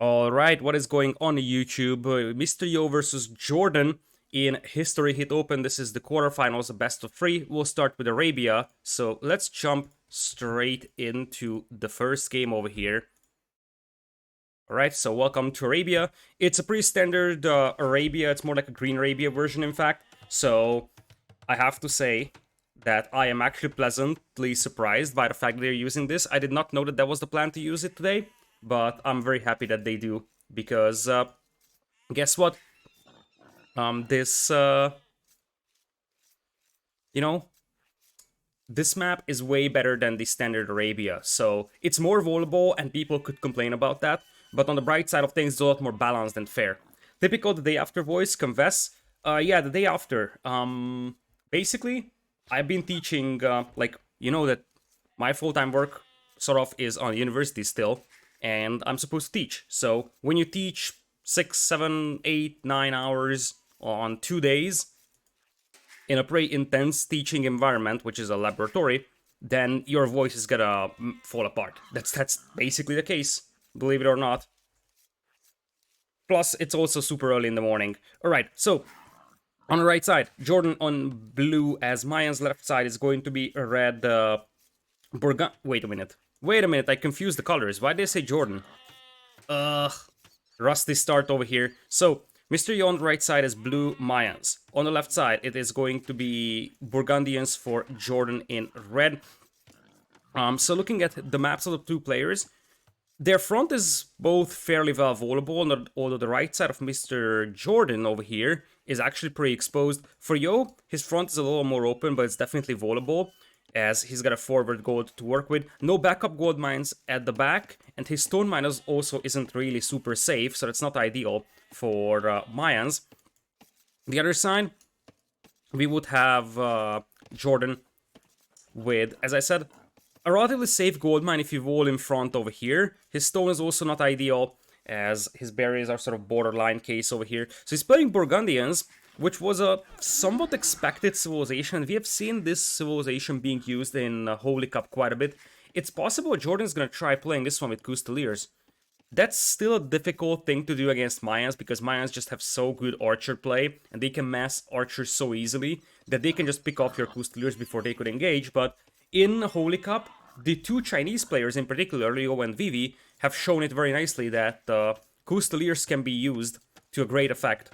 Alright, what is going on YouTube? Mr.Yo versus Jordan in History Hit Open. This is the quarterfinals, a best of three. We'll start with Arabia. So let's jump straight into the first game over here. Alright, so welcome to Arabia. It's a pretty standard Arabia. It's more like a Green Arabia version, in fact. So I have to say that I am actually pleasantly surprised by the fact that they're using this. I did not know that that was the plan to use it today, but I'm very happy that they do, because guess what? This you know, this map is way better than the standard Arabia, so it's more vulnerable and people could complain about that, but on the bright side of things, it's a lot more balanced and fair. Typical the day after voice, confess. Yeah, the day after. Basically, I've been teaching, that my full-time work sort of is on university still, and I'm supposed to teach. So when you teach 6, 7, 8, 9 hours on 2 days, in a pretty intense teaching environment, which is a laboratory, then your voice is gonna fall apart. That's basically the case, believe it or not. Plus, it's also super early in the morning. Alright, so on the right side, Jordan on blue, as Mayan's left side is going to be a red Wait a minute. Wait a minute, I confused the colors. Why did I say Jordan? Ugh. Rusty start over here. So, Mr.Yo on the right side is blue Mayans. On the left side, it is going to be Burgundians for Jordan in red. So looking at the maps of the two players, their front is both fairly well vulnerable, although the right side of Mr. Jordan over here is actually pretty exposed. For Yo, his front is a little more open, but it's definitely vulnerable, as he's got a forward gold to work with. No backup gold mines at the back, and his stone miners also isn't really super safe, so that's not ideal for Mayans. The other side, we would have Jordan with, as I said, a relatively safe gold mine if you wall in front over here. His stone is also not ideal, as his berries are sort of borderline case over here. So he's playing Burgundians, which was a somewhat expected civilization. We have seen this civilization being used in Holy Cup quite a bit. It's possible Jordan's gonna try playing this one with Custeliers. That's still a difficult thing to do against Mayans, because Mayans just have so good archer play, and they can mass archers so easily that they can just pick off your Custeliers before they could engage. But in Holy Cup, the two Chinese players in particular, Leo and Vivi, have shown it very nicely that Custeliers can be used to a great effect.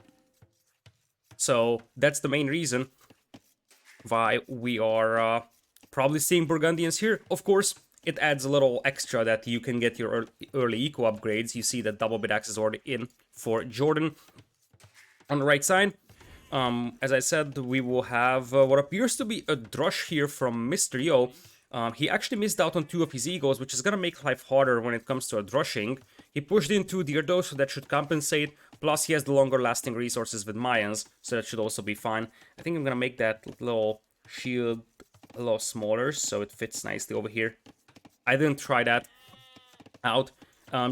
So that's the main reason why we are probably seeing Burgundians here. Of course, it adds a little extra that you can get your early eco upgrades. You see that double bit axe is already in for Jordan. On the right side, as I said, we will have what appears to be a drush here from Mr.Yo. He actually missed out on 2 of his egos, which is gonna make life harder when it comes to a drushing. He pushed in 2 deer though, so that should compensate. Plus, he has the longer lasting resources with Mayans, so that should also be fine. I think I'm gonna make that little shield a little smaller, so it fits nicely over here. I didn't try that out.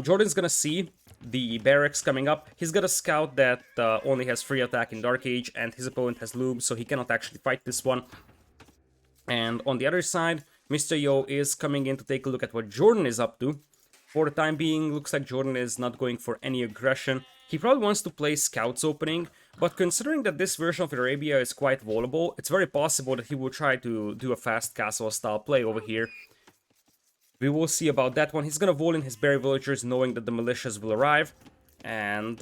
Jordan's gonna see the barracks coming up. He's got a scout that only has free attack in Dark Age, and his opponent has Loom, so he cannot actually fight this one. And on the other side, Mr.Yo is coming in to take a look at what Jordan is up to. For the time being, looks like Jordan is not going for any aggression. He probably wants to play Scouts opening, but considering that this version of Arabia is quite vulnerable, it's very possible that he will try to do a fast castle style play over here. We will see about that one. He's gonna wall in his berry villagers knowing that the militias will arrive, and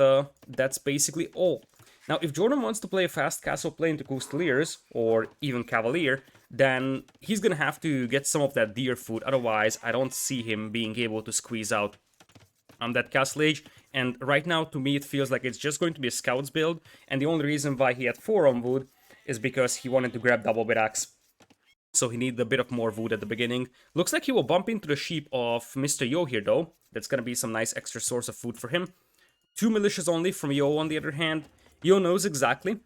that's basically all. Now, if Jordan wants to play a fast castle play into Custeliers, or even Cavalier, then he's gonna have to get some of that deer food. Otherwise, I don't see him being able to squeeze out that castle age. And right now, to me, it feels like it's just going to be a Scouts build, and the only reason why he had 4 on wood is because he wanted to grab double bit axe. So he needed a bit of more wood at the beginning. Looks like he will bump into the sheep of Mr.Yo here, though. That's gonna be some nice extra source of food for him. 2 militias only from Yo, on the other hand. Yo knows exactly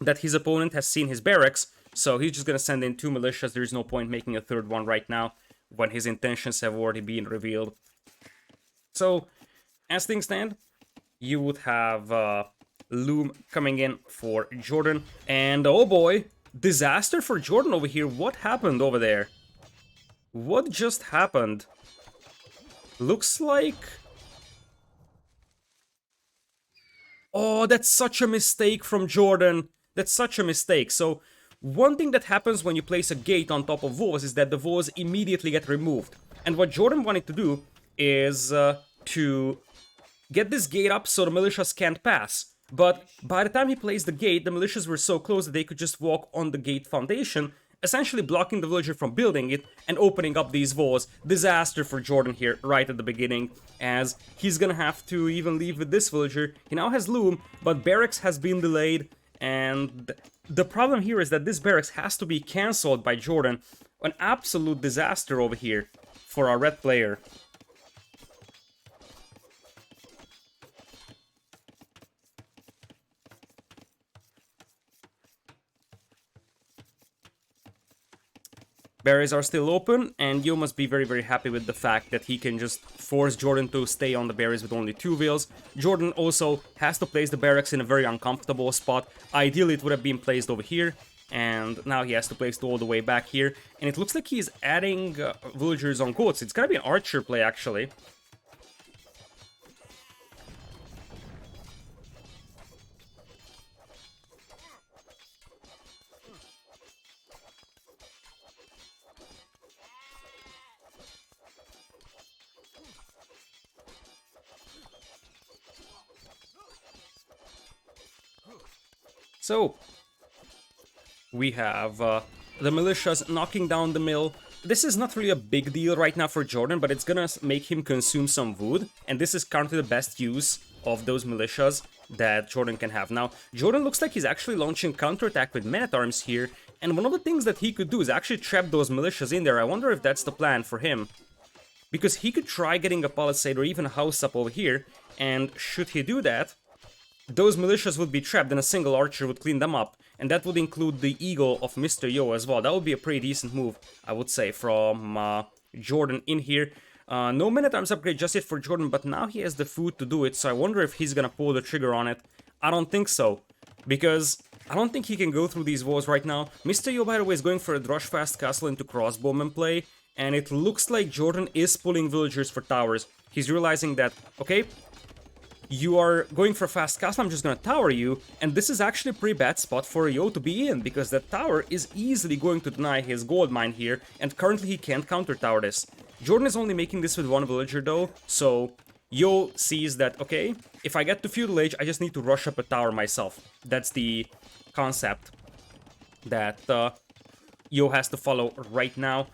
that his opponent has seen his barracks, so he's just gonna send in 2 militias. There's no point making a third one right now, when his intentions have already been revealed. So, as things stand, you would have Loom coming in for Jordan, and oh boy, disaster for Jordan over here. What happened over there? What just happened? Looks like Oh, that's such a mistake from Jordan. That's such a mistake. So, one thing that happens when you place a gate on top of walls is that the walls immediately get removed. And what Jordan wanted to do is to get this gate up so the militias can't pass. But by the time he placed the gate, the militias were so close that they could just walk on the gate foundation, essentially blocking the villager from building it and opening up these walls. Disaster for Jordan here right at the beginning, as he's gonna have to even leave with this villager. He now has loom, but barracks has been delayed, and the problem here is that this barracks has to be cancelled by Jordan. An absolute disaster over here for our red player. Barriers are still open, and Yo must be very, very happy with the fact that he can just force Jordan to stay on the barriers with only 2 wheels. Jordan also has to place the barracks in a very uncomfortable spot. Ideally, it would have been placed over here, and now he has to place it all the way back here. And it looks like he's adding villagers on goats. It's gonna be an archer play, actually. So, we have the militias knocking down the mill. This is not really a big deal right now for Jordan, but it's gonna make him consume some wood, and this is currently the best use of those militias that Jordan can have. Now, Jordan looks like he's actually launching counterattack with men-at-arms here, and one of the things that he could do is actually trap those militias in there. I wonder if that's the plan for him, because he could try getting a palisade or even a house up over here, and should he do that, those militias would be trapped and a single archer would clean them up. And that would include the eagle of Mr.Yo as well. That would be a pretty decent move, I would say, from Jordan in here. No men-at-arms upgrade just yet for Jordan, but now he has the food to do it, so I wonder if he's gonna pull the trigger on it. I don't think so, because I don't think he can go through these walls right now. Mr.Yo, by the way, is going for a Drush Fast Castle into crossbowman play, and it looks like Jordan is pulling villagers for towers. He's realizing that, okay, you are going for a fast castle, I'm just gonna tower you, and this is actually a pretty bad spot for Yo to be in, because that tower is easily going to deny his gold mine here, and currently he can't counter tower this. Jordan is only making this with 1 villager though, so Yo sees that, okay, if I get to feudal age, I just need to rush up a tower myself. That's the concept that Yo has to follow right now.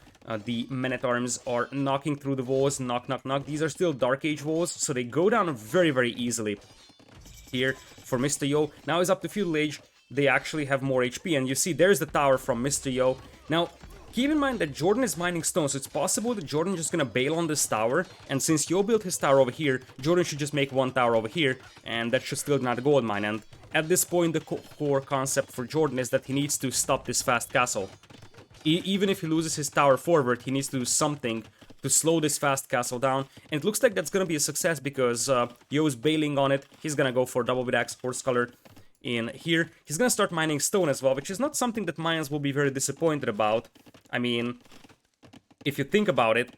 The men-at-arms are knocking through the walls, knock, knock, knock. These are still Dark Age walls, so they go down very, very easily. Here, for Mr.Yo, now he's up to Feudal Age, they actually have more HP, and you see, there's the tower from Mr.Yo. Now, keep in mind that Jordan is mining stone, so it's possible that Jordan just gonna bail on this tower, and since Yo built his tower over here, Jordan should just make 1 tower over here, and that should still not a gold mine, and at this point, the core concept for Jordan is that he needs to stop this fast castle. Even if he loses his tower forward, he needs to do something to slow this fast castle down. And it looks like that's gonna be a success because Yo is bailing on it. He's gonna go for double with axe horse color in here. He's gonna start mining stone as well, which is not something that Mayans will be very disappointed about. I mean, if you think about it,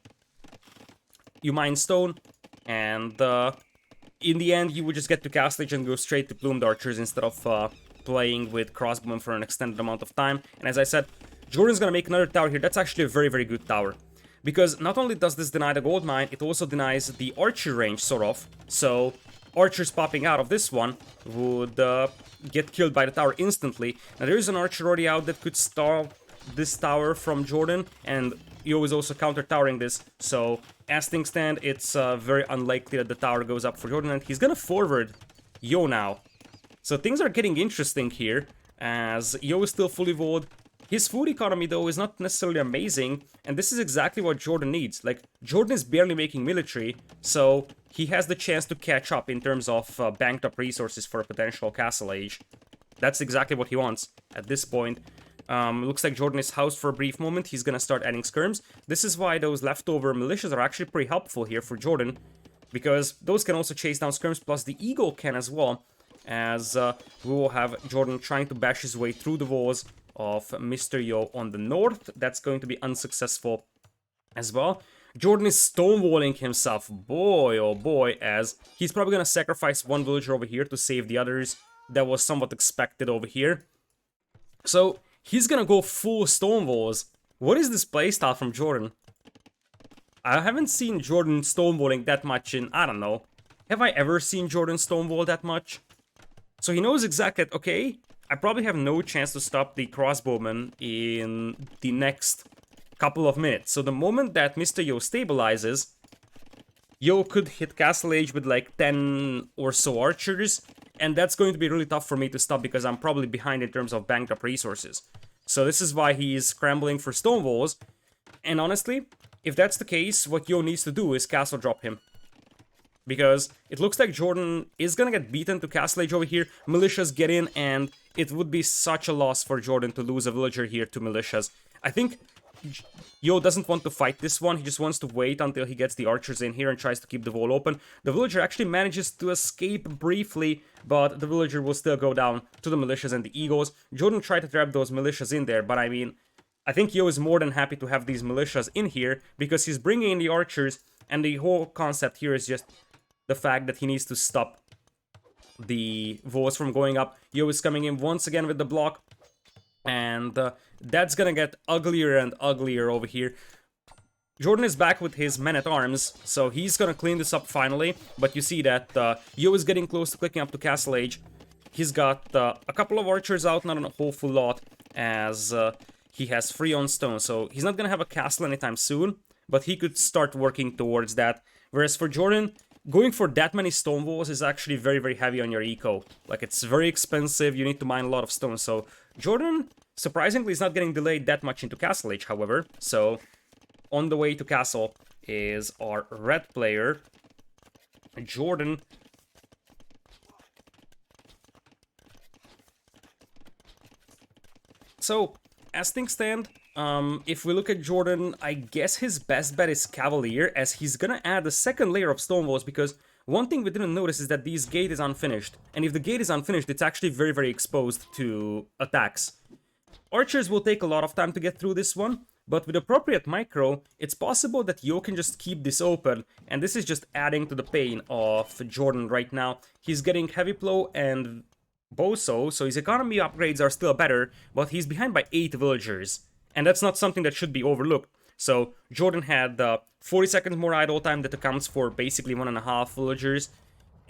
you mine stone, and in the end, you would just get to Castle Age and go straight to Plumed Archers instead of playing with Crossbowmen for an extended amount of time. And as I said, Jordan's gonna make another tower here. That's actually a very, very good tower. Because not only does this deny the gold mine, it also denies the archer range, sort of. So, archers popping out of this one would get killed by the tower instantly. Now, there is an archer already out that could stop this tower from Jordan, and Yo is also counter-towering this. So, as things stand, it's very unlikely that the tower goes up for Jordan, and he's gonna forward Yo now. So, things are getting interesting here, as Yo is still fully walled. His food economy, though, is not necessarily amazing, and this is exactly what Jordan needs. Like, Jordan is barely making military, so he has the chance to catch up in terms of banked up resources for a potential castle age. That's exactly what he wants at this point. Looks like Jordan is housed for a brief moment. He's gonna start adding skirms. This is why those leftover militias are actually pretty helpful here for Jordan, because those can also chase down skirms, plus the eagle can as well, as we will have Jordan trying to bash his way through the walls of Mr.Yo on the north. That's going to be unsuccessful as well. Jordan is stonewalling himself, boy oh boy, as he's probably gonna sacrifice one villager over here to save the others. That was somewhat expected over here. So, he's gonna go full stonewalls. What is this playstyle from Jordan? I haven't seen Jordan stonewalling that much in, I don't know. Have I ever seen Jordan stonewall that much? So he knows exactly, okay, I probably have no chance to stop the crossbowman in the next couple of minutes. So the moment that Mr.Yo stabilizes, Yo could hit Castle Age with like 10 or so archers, and that's going to be really tough for me to stop because I'm probably behind in terms of banked up resources. So this is why he's scrambling for stone walls, and honestly, if that's the case, what Yo needs to do is castle drop him. Because it looks like Jordan is gonna get beaten to Castle Age over here, militias get in, and it would be such a loss for Jordan to lose a villager here to militias. I think Yo doesn't want to fight this one, he just wants to wait until he gets the archers in here and tries to keep the wall open. The villager actually manages to escape briefly, but the villager will still go down to the militias and the eagles. Jordan tried to trap those militias in there, but I mean, I think Yo is more than happy to have these militias in here, because he's bringing in the archers, and the whole concept here is just the fact that he needs to stop the walls from going up. Yo is coming in once again with the block, and that's gonna get uglier and uglier over here. Jordan is back with his men-at-arms, so he's gonna clean this up finally, but you see that Yo is getting close to clicking up to Castle Age. He's got a couple of archers out, not a whole full lot, as he has 3 on stone, so he's not gonna have a castle anytime soon, but he could start working towards that. Whereas for Jordan, going for that many stone walls is actually very, very heavy on your eco. Like, it's very expensive, you need to mine a lot of stone, so Jordan, surprisingly, is not getting delayed that much into Castle Age, however, so on the way to castle is our red player, Jordan. So, as things stand, if we look at Jordan, I guess his best bet is Cavalier, as he's gonna add a second layer of stone walls, because one thing we didn't notice is that this gate is unfinished, and if the gate is unfinished, it's actually very, very exposed to attacks. Archers will take a lot of time to get through this one, but with appropriate micro, it's possible that Yo can just keep this open, and this is just adding to the pain of Jordan right now. He's getting heavy plow and Boso, so his economy upgrades are still better, but he's behind by 8 villagers, and that's not something that should be overlooked. So Jordan had 40 seconds more idle time, that accounts for basically 1.5 villagers,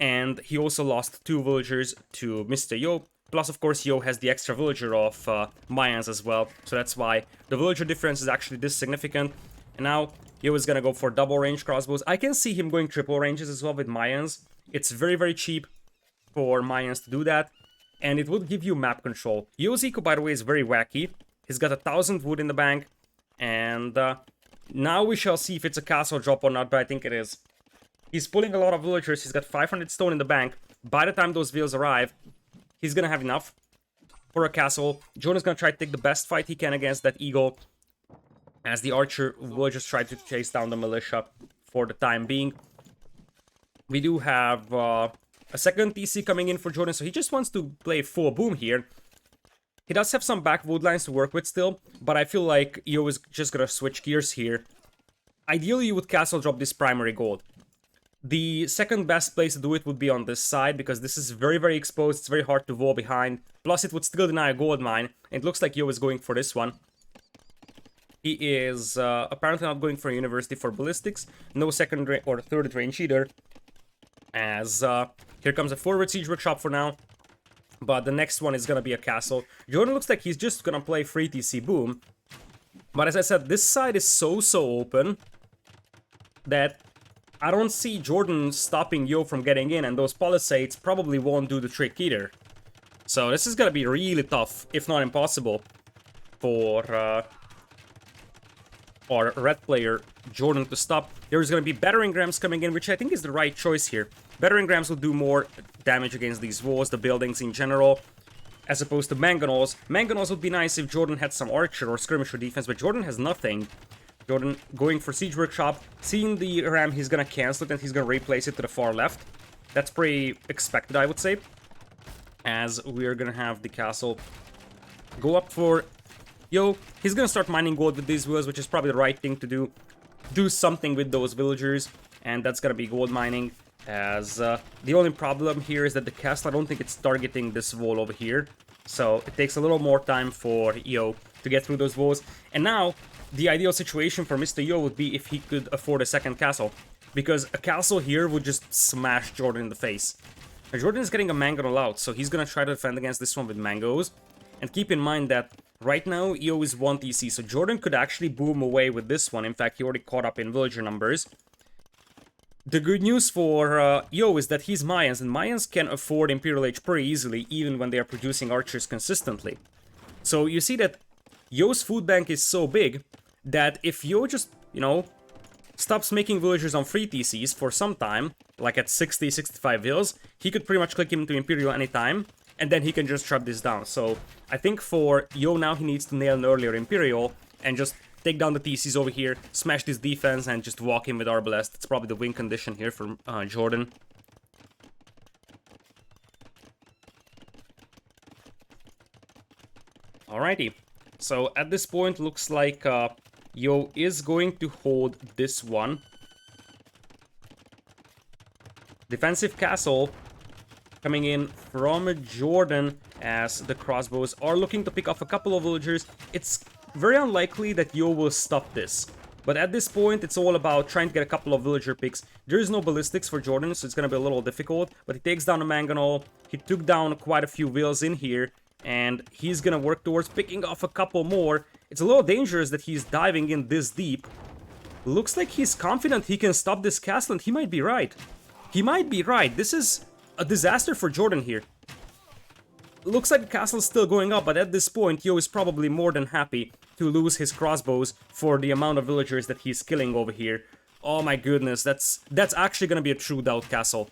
and he also lost 2 villagers to Mr.Yo. Plus, of course, Yo has the extra villager of Mayans as well, so that's why the villager difference is actually this significant. And now Yo is gonna go for double range crossbows. I can see him going triple ranges as well with Mayans. It's very, very cheap for Mayans to do that, and it would give you map control. Yo's eco, by the way, is very wacky. He's got 1,000 wood in the bank, and now we shall see if it's a castle drop or not, but I think it is. He's pulling a lot of villagers, he's got 500 stone in the bank. By the time those villas arrive, he's gonna have enough for a castle. Jordan's gonna try to take the best fight he can against that eagle, as the archer will just try to chase down the militia for the time being. We do have a second TC coming in for Jordan, so he just wants to play full boom here. He does have some back wood lines to work with still, but I feel like Yo is just gonna switch gears here. Ideally, you would castle drop this primary gold. The second best place to do it would be on this side, because this is very, very exposed, it's very hard to wall behind. Plus, it would still deny a gold mine. It looks like Yo is going for this one. He is apparently not going for a university for ballistics. No second or third range either. As here comes a forward siege workshop for now. But the next one is gonna be a castle. Jordan looks like he's just gonna play free TC boom. But as I said, this side is so open that I don't see Jordan stopping Yo from getting in, and those palisades probably won't do the trick either. So this is gonna be really tough, if not impossible, for our red player, Jordan, to stop. There's gonna be battering rams coming in, which I think is the right choice here. Battering rams will do more damage against these walls, the buildings in general, as opposed to mangonels. Mangonels would be nice if Jordan had some archer or skirmisher defense, but Jordan has nothing. Jordan going for siege workshop, seeing the ram, he's gonna cancel it and he's gonna replace it to the far left. That's pretty expected, I would say, as we're gonna have the castle go up for Yo. He's gonna start mining gold with these wheels, which is probably the right thing to do. do something with those villagers, and that's gonna be gold mining. As the only problem here is that the castle, I don't think it's targeting this wall over here, so it takes a little more time for Yo to get through those walls. And now, the ideal situation for Mr.Yo would be if he could afford a second castle, because a castle here would just smash Jordan in the face. Now, Jordan is getting a mango out, so he's gonna try to defend against this one with mangoes. And keep in mind that right now, Yo is 1 TC, so Jordan could actually boom away with this one. In fact, he already caught up in villager numbers. The good news for Yo is that he's Mayans, and Mayans can afford Imperial Age pretty easily, even when they are producing archers consistently. So you see that Yo's food bank is so big that if Yo just, you know, stops making villagers on free TCs for some time, like at 60, 65 vills, he could pretty much click him into Imperial anytime, and then he can just shut this down. So I think for Yo now, he needs to nail an earlier Imperial and just take down the TCs over here, smash this defense, and just walk in with Arbalest. That's probably the win condition here for Jordan. Alrighty. So at this point, looks like Yo is going to hold this one. Defensive castle coming in from Jordan as the crossbows are looking to pick off a couple of villagers. It's very unlikely that Yo will stop this. But at this point, it's all about trying to get a couple of villager picks. There is no ballistics for Jordan, so it's going to be a little difficult. But he takes down a mangonel. He took down quite a few vills in here. And he's going to work towards picking off a couple more. It's a little dangerous that he's diving in this deep. Looks like he's confident he can stop this castle, and he might be right. He might be right. This is a disaster for Jordan here. Looks like the castle is still going up, but at this point, Yo is probably more than happy to lose his crossbows for the amount of villagers that he's killing over here. Oh my goodness, that's actually gonna be a true doubt castle.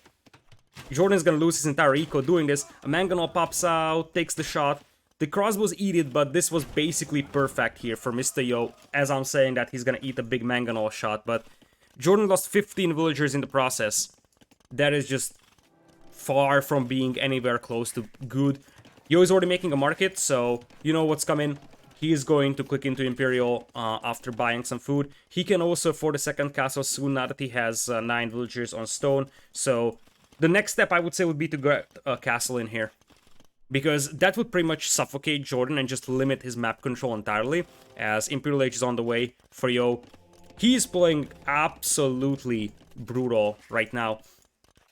Jordan's gonna lose his entire eco doing this. A mangonel pops out, takes the shot. The crossbows eat it, but this was basically perfect here for Mr.Yo. As I'm saying that, he's gonna eat a big mangonel shot, but Jordan lost 15 villagers in the process. That is just far from being anywhere close to good. Yo is already making a market, so you know what's coming. He is going to click into Imperial after buying some food. He can also afford a second castle soon now that he has 9 villagers on stone. So the next step I would say would be to get a castle in here, because that would pretty much suffocate Jordan and just limit his map control entirely, as Imperial Age is on the way for Yo. He is playing absolutely brutal right now.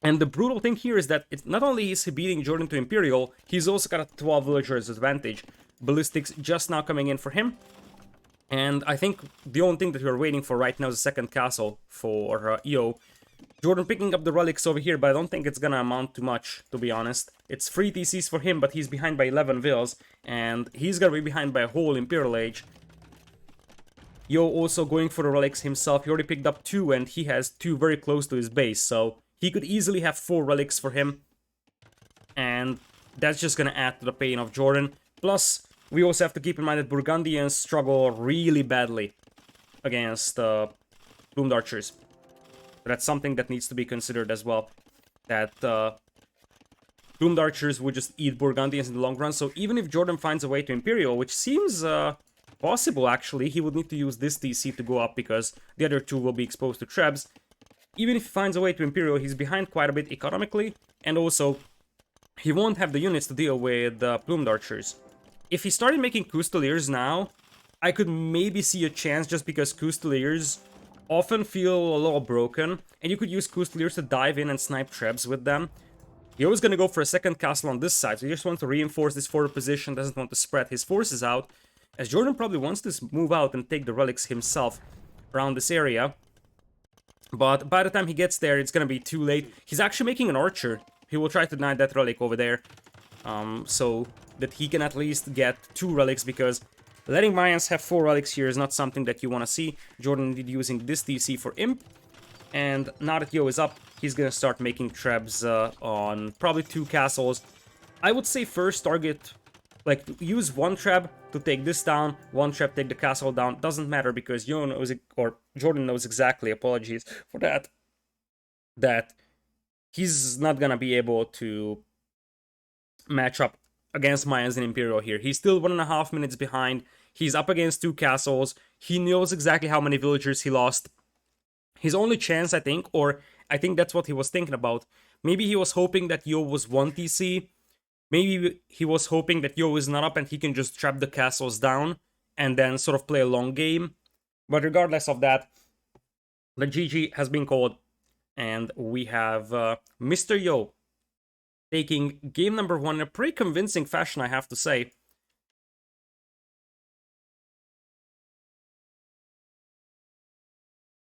And the brutal thing here is that it's not only is he beating Jordan to Imperial, he's also got a 12 villagers advantage. Ballistics just now coming in for him. And I think the only thing that we're waiting for right now is a second castle for Yo. Jordan picking up the relics over here, but I don't think it's gonna amount to much, to be honest. It's 3 TCs for him, but he's behind by 11 vills, and he's gonna be behind by a whole Imperial Age. Yo also going for the relics himself. He already picked up 2, and he has 2 very close to his base, so he could easily have 4 relics for him. And that's just gonna add to the pain of Jordan. Plus, we also have to keep in mind that Burgundians struggle really badly against Plumed Archers. That's something that needs to be considered as well. That Plumed Archers would just eat Burgundians in the long run. So even if Jordan finds a way to Imperial, which seems possible actually, he would need to use this TC to go up because the other 2 will be exposed to Trebs. Even if he finds a way to Imperial, he's behind quite a bit economically, and also he won't have the units to deal with Plumed Archers. If he started making Custoliers now, I could maybe see a chance, just because Custoliers often feel a little broken, and you could use Custoliers to dive in and snipe Trebs with them. He was gonna go for a second castle on this side, so he just wants to reinforce this forward position, doesn't want to spread his forces out, as Jordan probably wants to move out and take the relics himself around this area. But by the time he gets there, it's gonna be too late. He's actually making an archer. He will try to deny that relic over there, so that he can at least get 2 relics, because letting Mayans have 4 relics here is not something that you want to see. Jordan did using this TC for Imp, and now that Yo is up, he's gonna start making Trebs on probably 2 castles. I would say first target, like, use 1 Treb to take this down, 1 Treb take the castle down. Doesn't matter, because Yo knows, or Jordan knows exactly, apologies for that, that he's not gonna be able to match up against Mayans and Imperial here. He's still 1.5 minutes behind. He's up against 2 castles. He knows exactly how many villagers he lost. His only chance, I think, or I think that's what he was thinking about. Maybe he was hoping that Yo was 1 TC. Maybe he was hoping that Yo is not up and he can just trap the castles down and then sort of play a long game. But regardless of that, the GG has been called, and we have Mr.Yo taking game number 1 in a pretty convincing fashion, I have to say.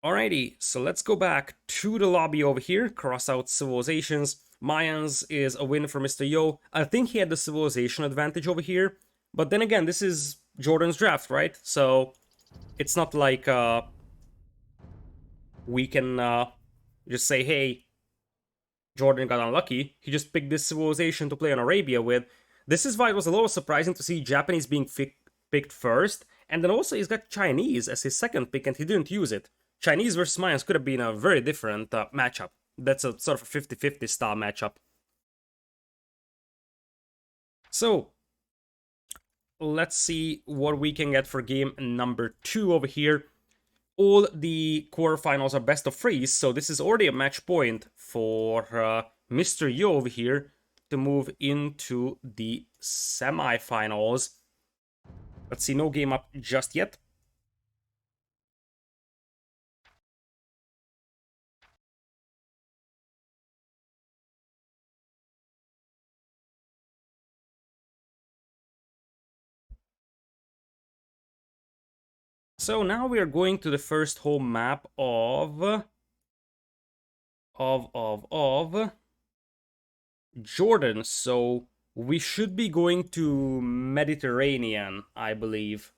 Alrighty, so let's go back to the lobby over here, cross out civilizations. Mayans is a win for Mr.Yo. I think he had the civilization advantage over here, but then again, this is Jordan's draft, right? So it's not like we can just say, hey, Jordan got unlucky. He just picked this civilization to play on Arabia with. This is why it was a little surprising to see Japanese being picked first, and then also he's got Chinese as his second pick and he didn't use it. Chinese versus Mayans could have been a very different matchup. That's a sort of a 50-50 style matchup. So, let's see what we can get for game number 2 over here. All the quarterfinals are best of 3, so this is already a match point for Mr.Yo over here to move into the semifinals. Let's see, no game up just yet. So now we are going to the first home map of Jordan. So we should be going to Mediterranean, I believe.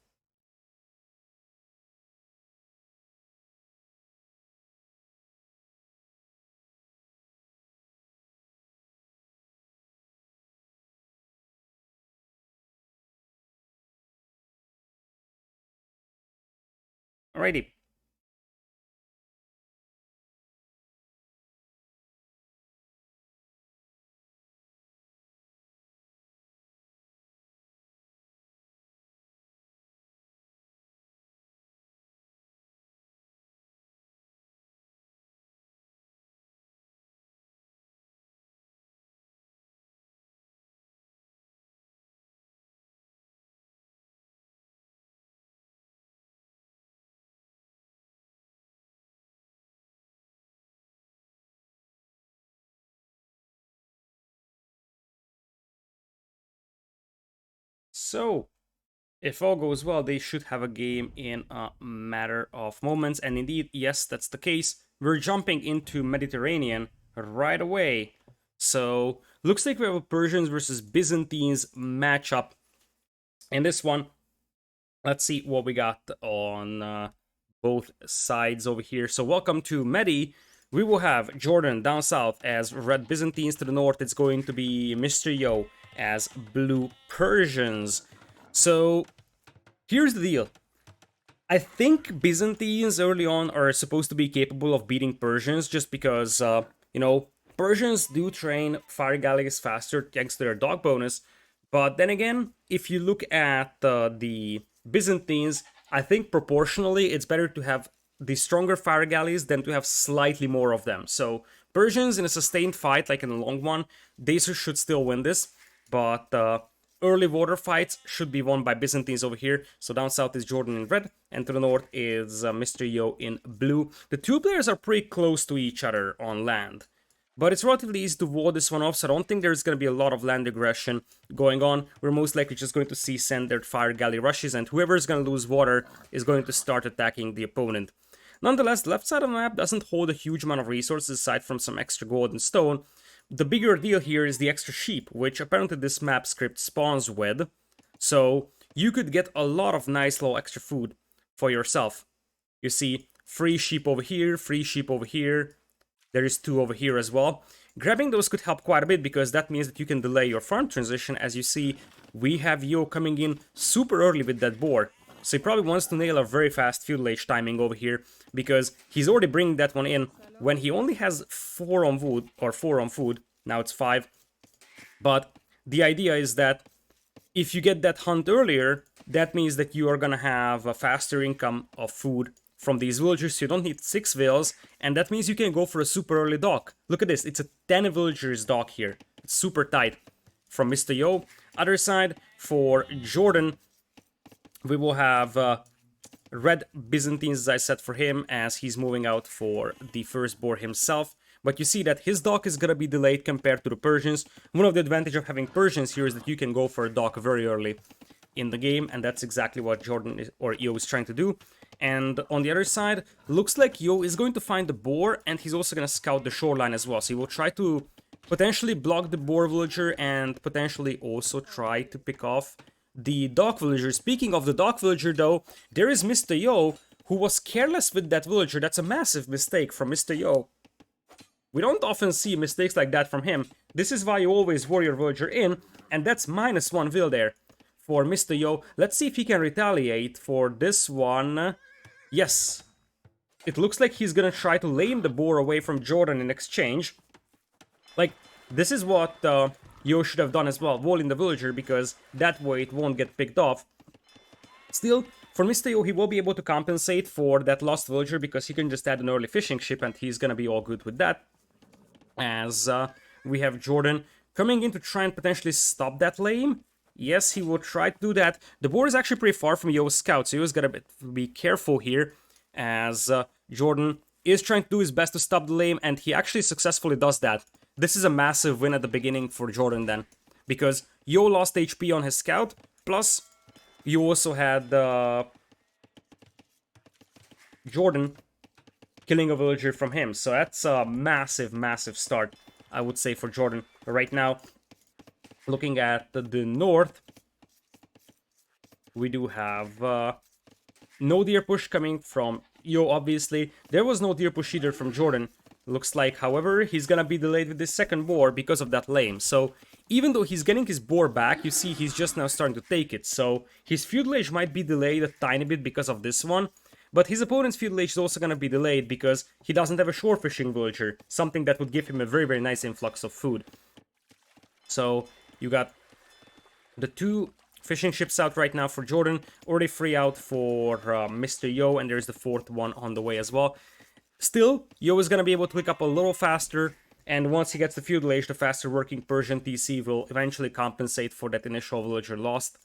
Alrighty. So, if all goes well, they should have a game in a matter of moments. And indeed, yes, that's the case. We're jumping into Mediterranean right away. So, looks like we have a Persians versus Byzantines matchup. In this one, let's see what we got on both sides over here. So, welcome to Medi. We will have Jordan down south as Red Byzantines. To the north, it's going to be Mr.Yo as Blue Persians. So, here's the deal. I think Byzantines early on are supposed to be capable of beating Persians just because, Persians do train fire galleys faster thanks to their dog bonus. But then again, if you look at the Byzantines, I think proportionally it's better to have the stronger fire galleys than to have slightly more of them. So Persians in a sustained fight, like in a long one, they should still win this. But early water fights should be won by Byzantines over here. So down south is Jordan in red, and to the north is Mr.Yo in blue. The two players are pretty close to each other on land. But it's relatively easy to ward this one off, so I don't think there's going to be a lot of land aggression going on. We're most likely just going to see standard fire galley rushes, and whoever is going to lose water is going to start attacking the opponent. Nonetheless, the left side of the map doesn't hold a huge amount of resources aside from some extra gold and stone. The bigger deal here is the extra sheep, which apparently this map script spawns with. So you could get a lot of nice little extra food for yourself. You see, free sheep over here, free sheep over here. There is 2 over here as well. Grabbing those could help quite a bit because that means that you can delay your farm transition. As you see, we have Yo coming in super early with that boar. So he probably wants to nail a very fast feudal age timing over here because he's already bringing that one in when he only has 4 on wood or 4 on food. Now it's 5. But the idea is that if you get that hunt earlier, that means that you are gonna have a faster income of food from these villagers, so you don't need 6 vills, and that means you can go for a super early dock. Look at this, it's a 10 villagers dock here. It's super tight. From Mr.Yo. Other side, for Jordan, we will have red Byzantines, as I said, for him, as he's moving out for the first boar himself. But you see that his dock is gonna be delayed compared to the Persians. One of the advantages of having Persians here is that you can go for a dock very early in the game, and that's exactly what Jordan is, or Yo is trying to do. And on the other side, looks like Yo is going to find the boar, and he's also gonna scout the shoreline as well. So he will try to potentially block the boar villager and potentially also try to pick off the dock villager. Speaking of the dock villager though, there is Mr.Yo, who was careless with that villager. That's a massive mistake from Mr.Yo. We don't often see mistakes like that from him. This is why you always warrior villager in, and that's -1 vil there for Mr.Yo. Let's see if he can retaliate for this one. Yes. It looks like he's gonna try to lame the boar away from Jordan in exchange. Like, this is what Yo should have done as well, walling the villager, because that way it won't get picked off. Still, for Mr.Yo, he will be able to compensate for that lost villager, because he can just add an early fishing ship, and he's gonna be all good with that. As we have Jordan coming in to try and potentially stop that lame. Yes, he will try to do that. The boar is actually pretty far from Yo's scout, so Yo's gotta be careful here, as Jordan is trying to do his best to stop the lame, and he actually successfully does that. This is a massive win at the beginning for Jordan then, because Yo lost HP on his scout, plus you also had Jordan killing a villager from him, so that's a massive, massive start, I would say, for Jordan. Right now, looking at the north, we do have no deer push coming from Yo, obviously. There was no deer push either from Jordan. Looks like, however, he's gonna be delayed with this second boar because of that lame. So, even though he's getting his boar back, you see he's just now starting to take it. So, his feudal age might be delayed a tiny bit because of this one. But his opponent's feudal age is also gonna be delayed because he doesn't have a shore fishing villager. Something that would give him a very, very nice influx of food. So, you got the 2 fishing ships out right now for Jordan. Already free out for Mr.Yo, and there's the 4th one on the way as well. Still, Yo is going to be able to pick up a little faster, and once he gets the feudal age, the faster working Persian TC will eventually compensate for that initial villager lost,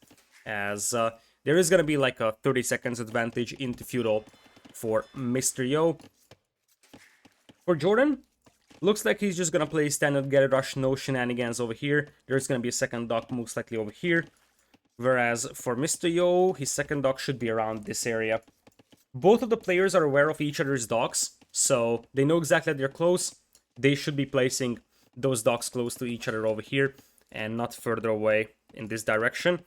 as there is going to be like a 30 seconds advantage into feudal for Mr.Yo. For Jordan, looks like he's just going to play standard get a rush, no shenanigans over here. There's going to be a second dock most likely over here, whereas for Mr.Yo, his second dock should be around this area. Both of the players are aware of each other's docks, so they know exactly that they're close. They should be placing those docks close to each other over here, and not further away in this direction.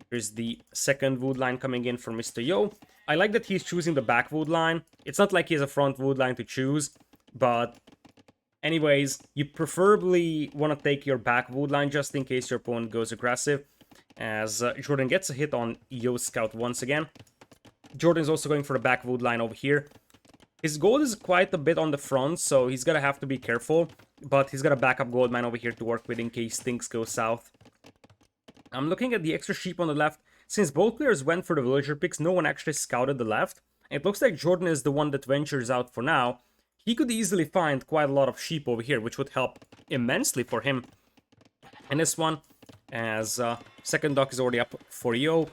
There's the second wood line coming in for Mr.Yo. I like that he's choosing the back wood line. It's not like he has a front wood line to choose, but anyways, you preferably want to take your back wood line just in case your opponent goes aggressive, as Jordan gets a hit on Yo's scout once again. Jordan's also going for the back wood line over here. His gold is quite a bit on the front, so he's gonna have to be careful. But he's got a backup gold mine over here to work with in case things go south. I'm looking at the extra sheep on the left. Since both players went for the villager picks, no one actually scouted the left. It looks like Jordan is the one that ventures out for now. He could easily find quite a lot of sheep over here, which would help immensely for him in this one, as second dock is already up for Yo.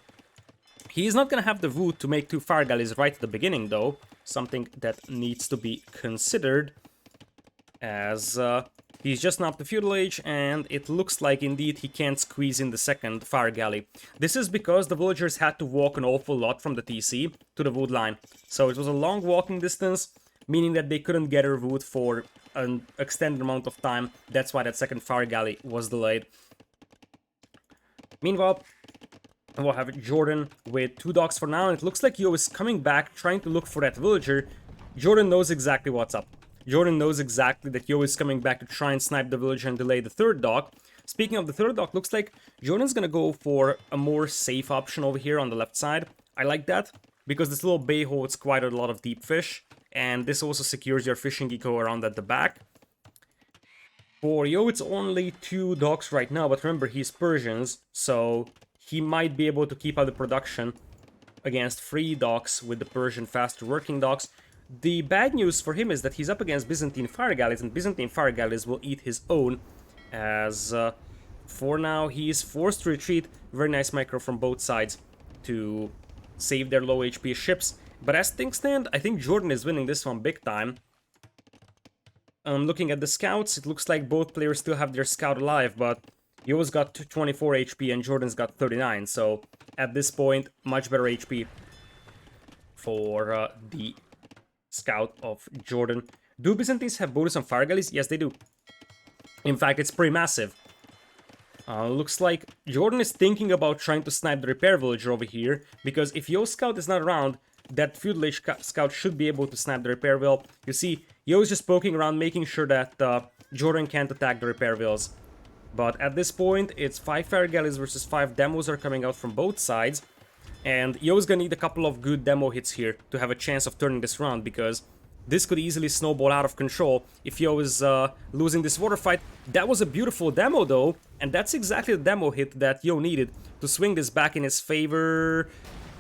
He's not going to have the wood to make 2 fire galleys right at the beginning, though. Something that needs to be considered, as he's just now up to feudal age, and it looks like indeed he can't squeeze in the second fire galley. This is because the villagers had to walk an awful lot from the TC to the wood line. So it was a long walking distance, meaning that they couldn't gather wood for an extended amount of time. That's why that second fire galley was delayed. Meanwhile, we'll have Jordan with 2 docks for now, and it looks like Yo is coming back, trying to look for that villager. Jordan knows exactly what's up. Jordan knows exactly that Yo is coming back to try and snipe the villager and delay the 3rd dock. Speaking of the 3rd dock, looks like Jordan's gonna go for a more safe option over here on the left side. I like that, because this little bay holds quite a lot of deep fish, and this also secures your fishing eco around at the back. For Yo, it's only 2 docks right now, but remember, he's Persians, so he might be able to keep up the production against free docks with the Persian faster working docks. The bad news for him is that he's up against Byzantine fire galleys, and Byzantine fire galleys will eat his own, as for now he is forced to retreat. Very nice micro from both sides to save their low HP ships. But as things stand, I think Jordan is winning this one big time. Looking at the scouts, it looks like both players still have their scout alive, but Yo's got 24 HP and Jordan's got 39, so at this point, much better HP for the scout of Jordan. Do Byzantines have bonus on fire galleys? Yes, they do. In fact, it's pretty massive. Looks like Jordan is thinking about trying to snipe the repair villager over here, because if Yo's scout is not around, that feudal age scout should be able to snap the repair wheel. You see, Yo's just poking around, making sure that Jordan can't attack the repair wheels. But at this point, it's 5 fire galleys versus 5 demos are coming out from both sides. And Yo's gonna need a couple of good demo hits here to have a chance of turning this around, because this could easily snowball out of control if Yo is losing this water fight. That was a beautiful demo though, and that's exactly the demo hit that Yo needed to swing this back in his favor.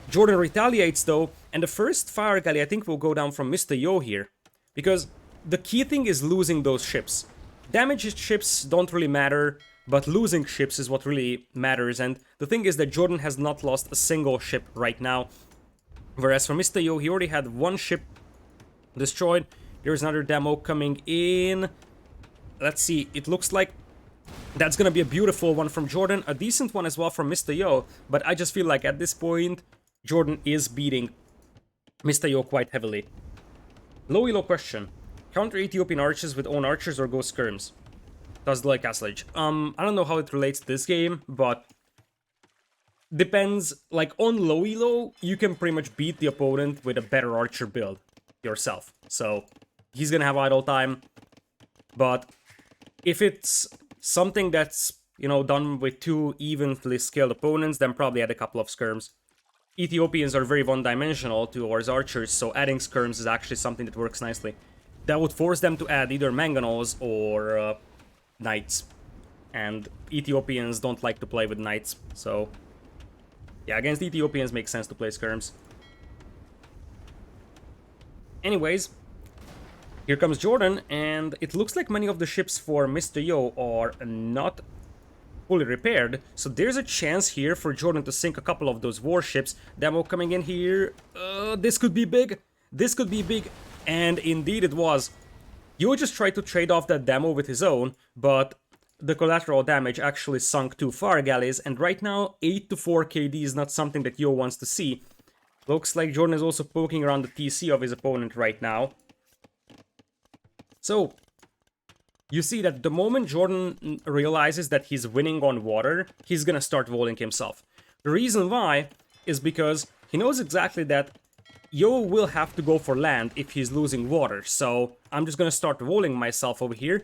Jordan retaliates though, and the first fire galley I think will go down from Mr.Yo here, because the key thing is losing those ships. Damaged ships don't really matter, but losing ships is what really matters, and the thing is that Jordan has not lost a single ship right now, whereas for Mr.Yo, he already had one ship destroyed. There's another demo coming in. Let's see, it looks like that's gonna be a beautiful one from Jordan, a decent one as well from Mr.Yo, but I just feel like at this point, Jordan is beating Mr.Yo quite heavily. Low elo question. Counter Ethiopian archers with own archers or go skirms? Does delay castle age. I don't know how it relates to this game, but depends. Like on low elo, you can pretty much beat the opponent with a better archer build yourself. So he's gonna have idle time. But if it's something that's, you know, done with 2 evenly skilled opponents, then probably add a couple of skirms. Ethiopians are very one-dimensional towards archers, so adding skirms is actually something that works nicely. That would force them to add either mangonels or knights. And Ethiopians don't like to play with knights, so yeah, against Ethiopians makes sense to play skirms. Anyways, here comes Jordan, and it looks like many of the ships for Mr.Yo are not fully repaired, so there's a chance here for Jordan to sink a couple of those warships. Demo coming in here. This could be big. This could be big. And indeed it was. Yo just tried to trade off that demo with his own, but the collateral damage actually sunk 2 fire galleys, and right now 8 to 4 KD is not something that Yo wants to see. Looks like Jordan is also poking around the TC of his opponent right now. So you see that the moment Jordan realizes that he's winning on water, he's gonna start rolling himself. The reason why is because he knows exactly that Yo will have to go for land if he's losing water, so I'm just gonna start rolling myself over here.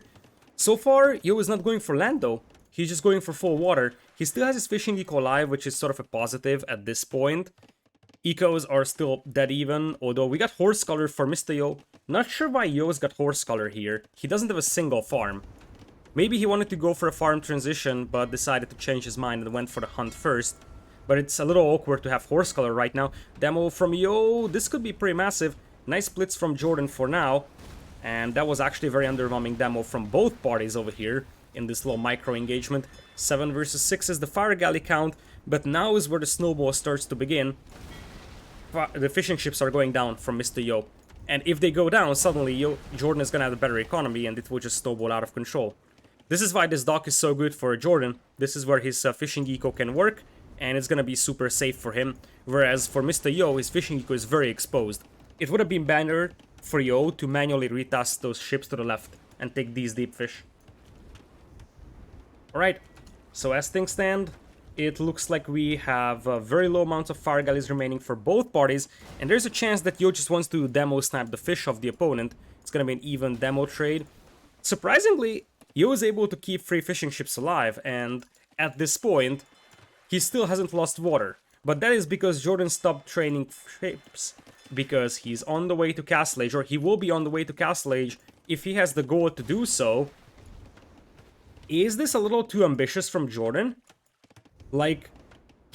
So far, Yo is not going for land though, he's just going for full water. He still has his fishing eco alive, which is sort of a positive at this point. Ecos are still dead even, although we got horse color for Mr.Yo. Not sure why Yo's got horse color here. He doesn't have a single farm. Maybe he wanted to go for a farm transition, but decided to change his mind and went for the hunt first. But it's a little awkward to have horse color right now. Demo from Yo, this could be pretty massive. Nice splits from Jordan for now. And that was actually a very underwhelming demo from both parties over here in this little micro engagement. 7 versus 6 is the fire galley count, but now is where the snowball starts to begin. The fishing ships are going down from Mr.Yo. And if they go down, suddenly Jordan is gonna have a better economy and it will just snowball out of control. This is why this dock is so good for Jordan. This is where his fishing eco can work, and it's gonna be super safe for him. Whereas for Mr.Yo, his fishing eco is very exposed. It would have been better for Yo to manually retask those ships to the left and take these deep fish. Alright, so as things stand, it looks like we have very low amounts of fire galleys remaining for both parties, and there's a chance that Yo just wants to demo snap the fish of the opponent. It's gonna be an even demo trade. Surprisingly, Yo is able to keep 3 fishing ships alive, and at this point, he still hasn't lost water. But that is because Jordan stopped training ships, because he's on the way to Castle Age, or he will be on the way to Castle Age if he has the goal to do so. Is this a little too ambitious from Jordan? Like,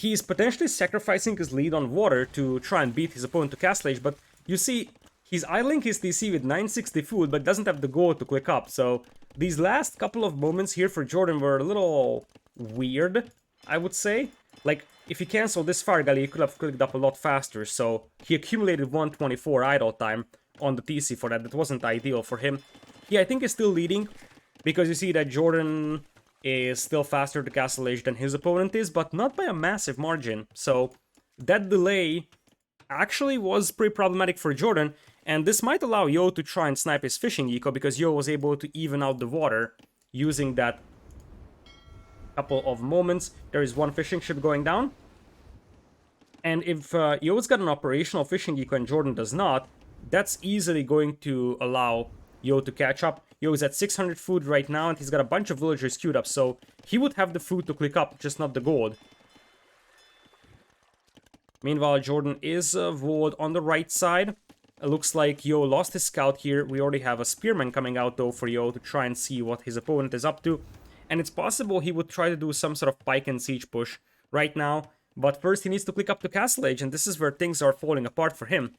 he's potentially sacrificing his lead on water to try and beat his opponent to Castle Age, but you see, he's idling his TC with 960 food, but doesn't have the gold to click up, so these last couple of moments here for Jordan were a little weird, I would say. Like, if he canceled this Fire Galley, he could have clicked up a lot faster, so he accumulated 124 idle time on the TC for that. That wasn't ideal for him. He, I think, is still leading, because you see that Jordan is still faster to Castle Age than his opponent is, but not by a massive margin. So that delay actually was pretty problematic for Jordan, and this might allow Yo to try and snipe his fishing eco, because Yo was able to even out the water using that couple of moments. There is one fishing ship going down, and if Yo's got an operational fishing eco and Jordan does not, that's easily going to allow Yo to catch up. Yo is at 600 food right now, and he's got a bunch of villagers queued up, so he would have the food to click up, just not the gold. Meanwhile, Jordan is walled on the right side. It looks like Yo lost his scout here. We already have a spearman coming out, though, for Yo to try and see what his opponent is up to. And it's possible he would try to do some sort of pike and siege push right now. But first, he needs to click up to Castle Age, and this is where things are falling apart for him.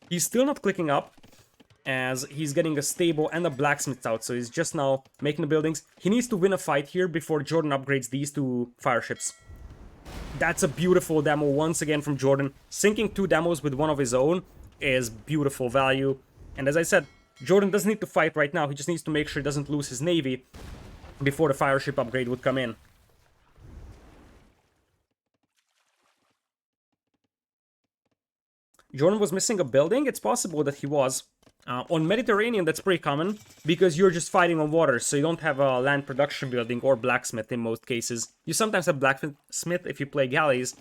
He's still not clicking up, as he's getting a stable and a blacksmith out, so he's just now making the buildings. He needs to win a fight here before Jordan upgrades these two fire ships. That's a beautiful demo once again from Jordan. Sinking 2 demos with one of his own is beautiful value. And as I said, Jordan doesn't need to fight right now, he just needs to make sure he doesn't lose his navy before the fire ship upgrade would come in. Jordan was missing a building? It's possible that he was. On Mediterranean, that's pretty common, because you're just fighting on water, so you don't have a land production building or blacksmith in most cases. You sometimes have blacksmith if you play galleys,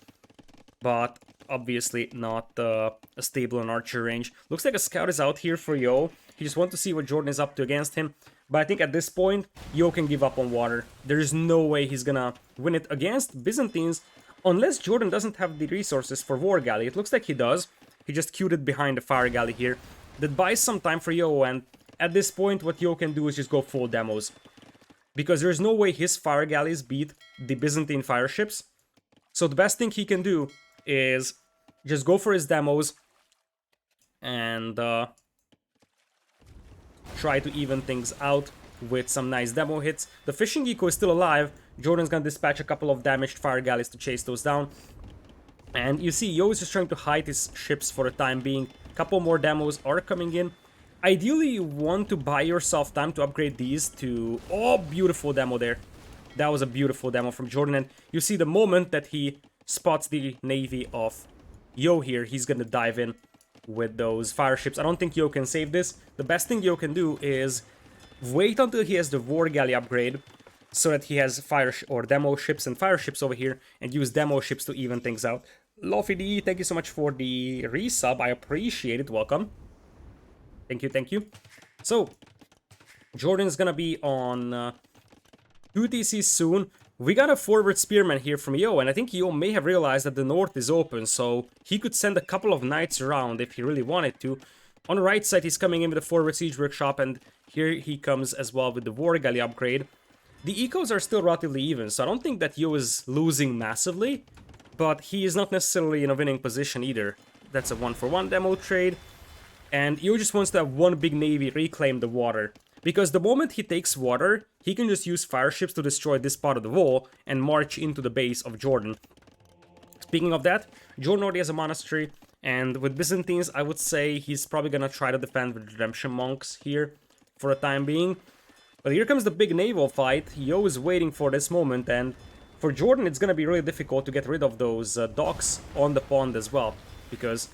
but obviously not a stable and archer range. Looks like a scout is out here for Yo. He just wants to see what Jordan is up to against him. But I think at this point, Yo can give up on water. There's no way he's gonna win it against Byzantines, unless Jordan doesn't have the resources for War Galley. It looks like he does. He just queued it behind the Fire Galley here. That buys some time for Yo, and at this point, what Yo can do is just go full demos. Because there's no way his Fire Galleys beat the Byzantine fire ships. So the best thing he can do is just go for his demos and try to even things out with some nice demo hits. The fishing eco is still alive. Jordan's gonna dispatch a couple of damaged fire galleys to chase those down. And you see, Yo is just trying to hide his ships for the time being. Couple more demos are coming in. Ideally, you want to buy yourself time to upgrade these to... Oh, beautiful demo there. That was a beautiful demo from Jordan. And you see the moment that he spots the navy of Yo here, he's gonna dive in with those fire ships. I don't think Yo can save this. The best thing Yo can do is wait until he has the War Galley upgrade, so that he has fire or demo ships and fire ships over here, and use demo ships to even things out. Lofi D, thank you so much for the resub. I appreciate it. Welcome. Thank you, thank you. So, Jordan's gonna be on 2 TCs soon. We got a forward spearman here from Yo, and I think Yo may have realized that the north is open, so he could send a couple of knights around if he really wanted to. On the right side, he's coming in with a forward siege workshop, and here he comes as well with the War Galley upgrade. The ecos are still relatively even, so I don't think that Yo is losing massively, but he is not necessarily in a winning position either. That's a 1-for-1 demo trade, and Yo just wants to have one big navy reclaim the water. Because the moment he takes water, he can just use fire ships to destroy this part of the wall and march into the base of Jordan. Speaking of that, Jordan already has a monastery, and with Byzantines, I would say he's probably gonna try to defend with Redemption Monks here for the time being. But here comes the big naval fight. Yo is waiting for this moment, and for Jordan, it's gonna be really difficult to get rid of those docks on the pond as well, because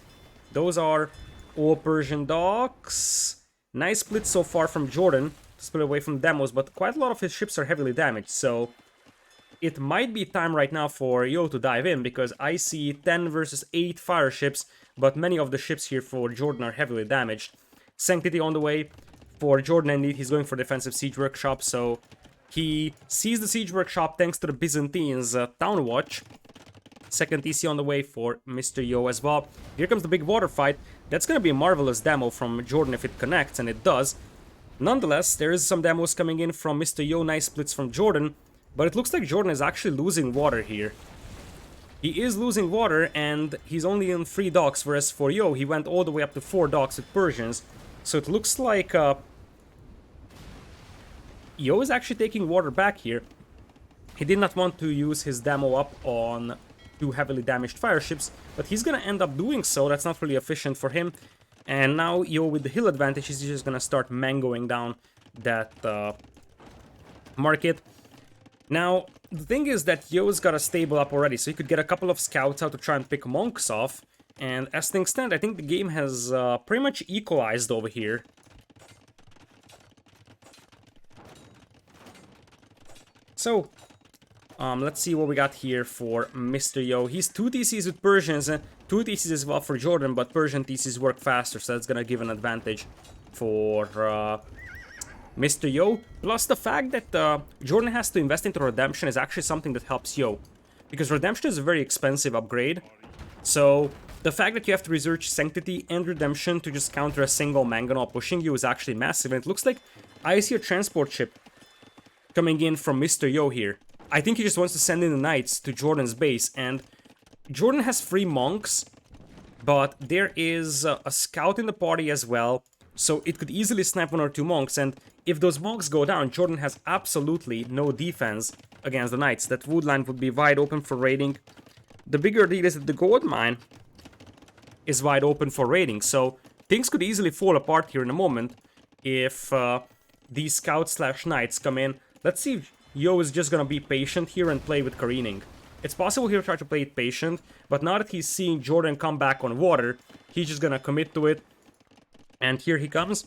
those are all Persian docks. Nice split so far from Jordan to split away from demos, but quite a lot of his ships are heavily damaged, so it might be time right now for Yo to dive in, because I see 10 versus 8 fire ships, but many of the ships here for Jordan are heavily damaged. Sanctity on the way. For Jordan, indeed, he's going for defensive siege workshop, so he sees the siege workshop thanks to the Byzantines town watch. Second TC on the way for Mr.Yo as well. Here comes the big water fight. That's going to be a marvelous demo from Jordan if it connects, and it does. Nonetheless, there is some demos coming in from Mr.Yo, nice splits from Jordan, but it looks like Jordan is actually losing water here. He is losing water, and he's only in 3 docks, whereas for Yo, he went all the way up to 4 docks with Persians. So it looks like Yo is actually taking water back here. He did not want to use his demo up on 2 heavily damaged fire ships, but he's gonna end up doing so. That's not really efficient for him. And now Yo, with the hill advantage, is just gonna start mangoing down that market. Now, the thing is that Yo's got a stable up already, so he could get a couple of scouts out to try and pick monks off. And as things stand, I think the game has pretty much equalized over here. So, let's see what we got here for Mr.Yo. He's 2 TCs with Persians, 2 TCs as well for Jordan, but Persian TCs work faster, so that's gonna give an advantage for Mr.Yo. Plus the fact that Jordan has to invest into Redemption is actually something that helps Yo. Because Redemption is a very expensive upgrade, so the fact that you have to research Sanctity and Redemption to just counter a single Mangonel pushing you is actually massive, and it looks like I see a transport ship coming in from Mr.Yo here. I think he just wants to send in the knights to Jordan's base, and Jordan has 3 monks, but there is a scout in the party as well, so it could easily snipe 1 or 2 monks, and if those monks go down, Jordan has absolutely no defense against the knights. That wood line would be wide open for raiding. The bigger deal is that the gold mine is wide open for raiding, so things could easily fall apart here in a moment if these scouts/knights come in. Let's see if Yo is just gonna be patient here and play with careening. It's possible he'll try to play it patient, but now that he's seeing Jordan come back on water, he's just gonna commit to it. And here he comes.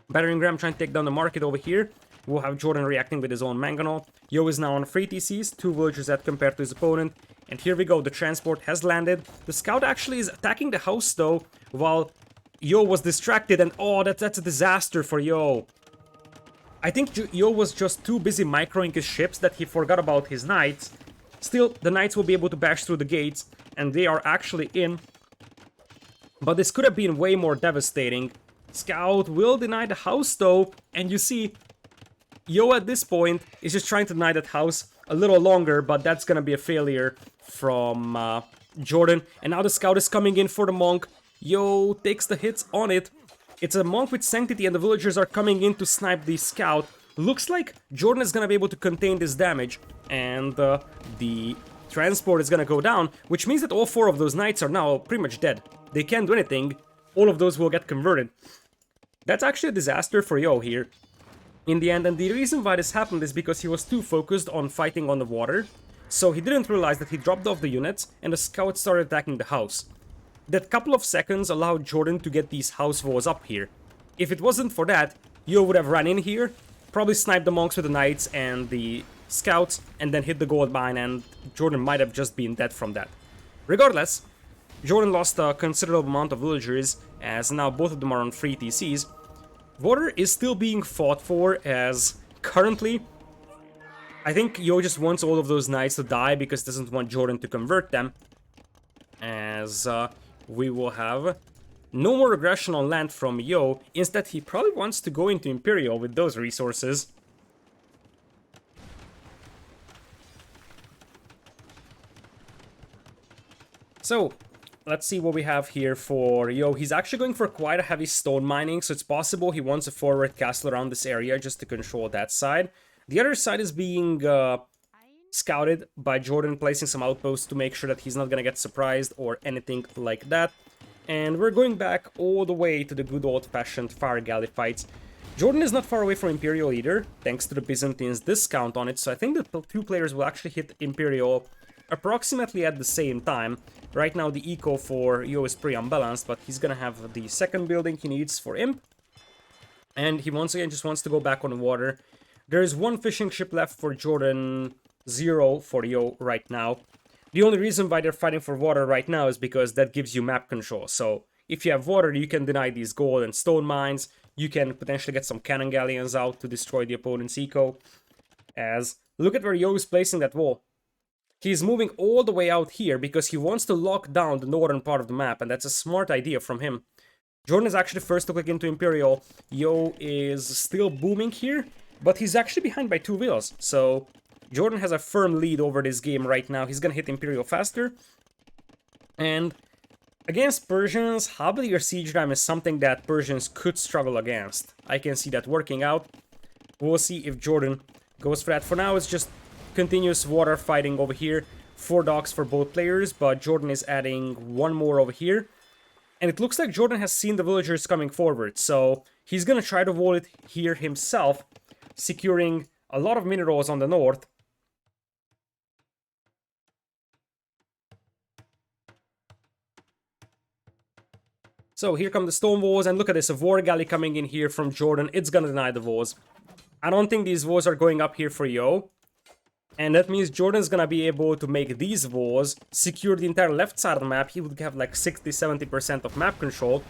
Battering Ram trying to take down the market over here. We'll have Jordan reacting with his own Mangonel. Yo is now on 3 TCs, 2 villagers that compared to his opponent. And here we go, the transport has landed. The scout actually is attacking the house though, while Yo was distracted, and oh, that's a disaster for Yo. I think Yo was just too busy microing his ships that he forgot about his knights. Still, the knights will be able to bash through the gates, and they are actually in. But this could have been way more devastating. Scout will deny the house though, and you see, Yo at this point is just trying to deny that house a little longer, but that's gonna be a failure from Jordan. And now the scout is coming in for the monk. Yo takes the hits on it. It's a monk with Sanctity, and the villagers are coming in to snipe the scout. Looks like Jordan is gonna be able to contain this damage, and the transport is gonna go down, which means that all 4 of those knights are now pretty much dead. They can't do anything. All of those will get converted. That's actually a disaster for Yo here in the end, and the reason why this happened is because he was too focused on fighting on the water, so he didn't realize that he dropped off the units, and the scouts started attacking the house. That couple of seconds allowed Jordan to get these house walls up here. If it wasn't for that, Yo would have ran in here, probably sniped the monks with the knights and the scouts, and then hit the gold mine, and Jordan might have just been dead from that. Regardless, Jordan lost a considerable amount of villagers, as now both of them are on 3 TCs. Water is still being fought for, as currently, I think Yo just wants all of those knights to die because he doesn't want Jordan to convert them. As we will have no more aggression on land from Yo. Instead, he probably wants to go into Imperial with those resources. So, let's see what we have here for Yo. He's actually going for quite a heavy stone mining, so it's possible he wants a forward castle around this area just to control that side. The other side is being scouted by Jordan, placing some outposts to make sure that he's not gonna get surprised or anything like that. And we're going back all the way to the good old-fashioned fire galley fights. Jordan is not far away from Imperial either, thanks to the Byzantines' discount on it, so I think the 2 players will actually hit Imperial approximately at the same time. Right now the eco for Yo is pretty unbalanced, but he's gonna have the second building he needs for Imp. And he once again just wants to go back on the water. There is 1 fishing ship left for Jordan, 0 for Yo right now. The only reason why they're fighting for water right now is because that gives you map control. So if you have water, you can deny these gold and stone mines. You can potentially get some cannon galleons out to destroy the opponent's eco. As look at where Yo is placing that wall. He's moving all the way out here because he wants to lock down the northern part of the map, and that's a smart idea from him. Jordan is actually first to click into Imperial. Yo is still booming here, but he's actually behind by 2 villas. So Jordan has a firm lead over this game right now. He's gonna hit Imperial faster. And against Persians, Habali or Siege Ram is something that Persians could struggle against. I can see that working out. We'll see if Jordan goes for that. For now, it's just continuous water fighting over here. 4 docks for both players, but Jordan is adding 1 more over here. And it looks like Jordan has seen the villagers coming forward, so he's gonna try to wall it here himself, securing a lot of minerals on the north. So here come the stone walls, and look at this, a war galley coming in here from Jordan. It's gonna deny the walls. I don't think these walls are going up here for Yo. And that means Jordan's gonna be able to make these walls, secure the entire left side of the map. He would have like 60-70% of map control.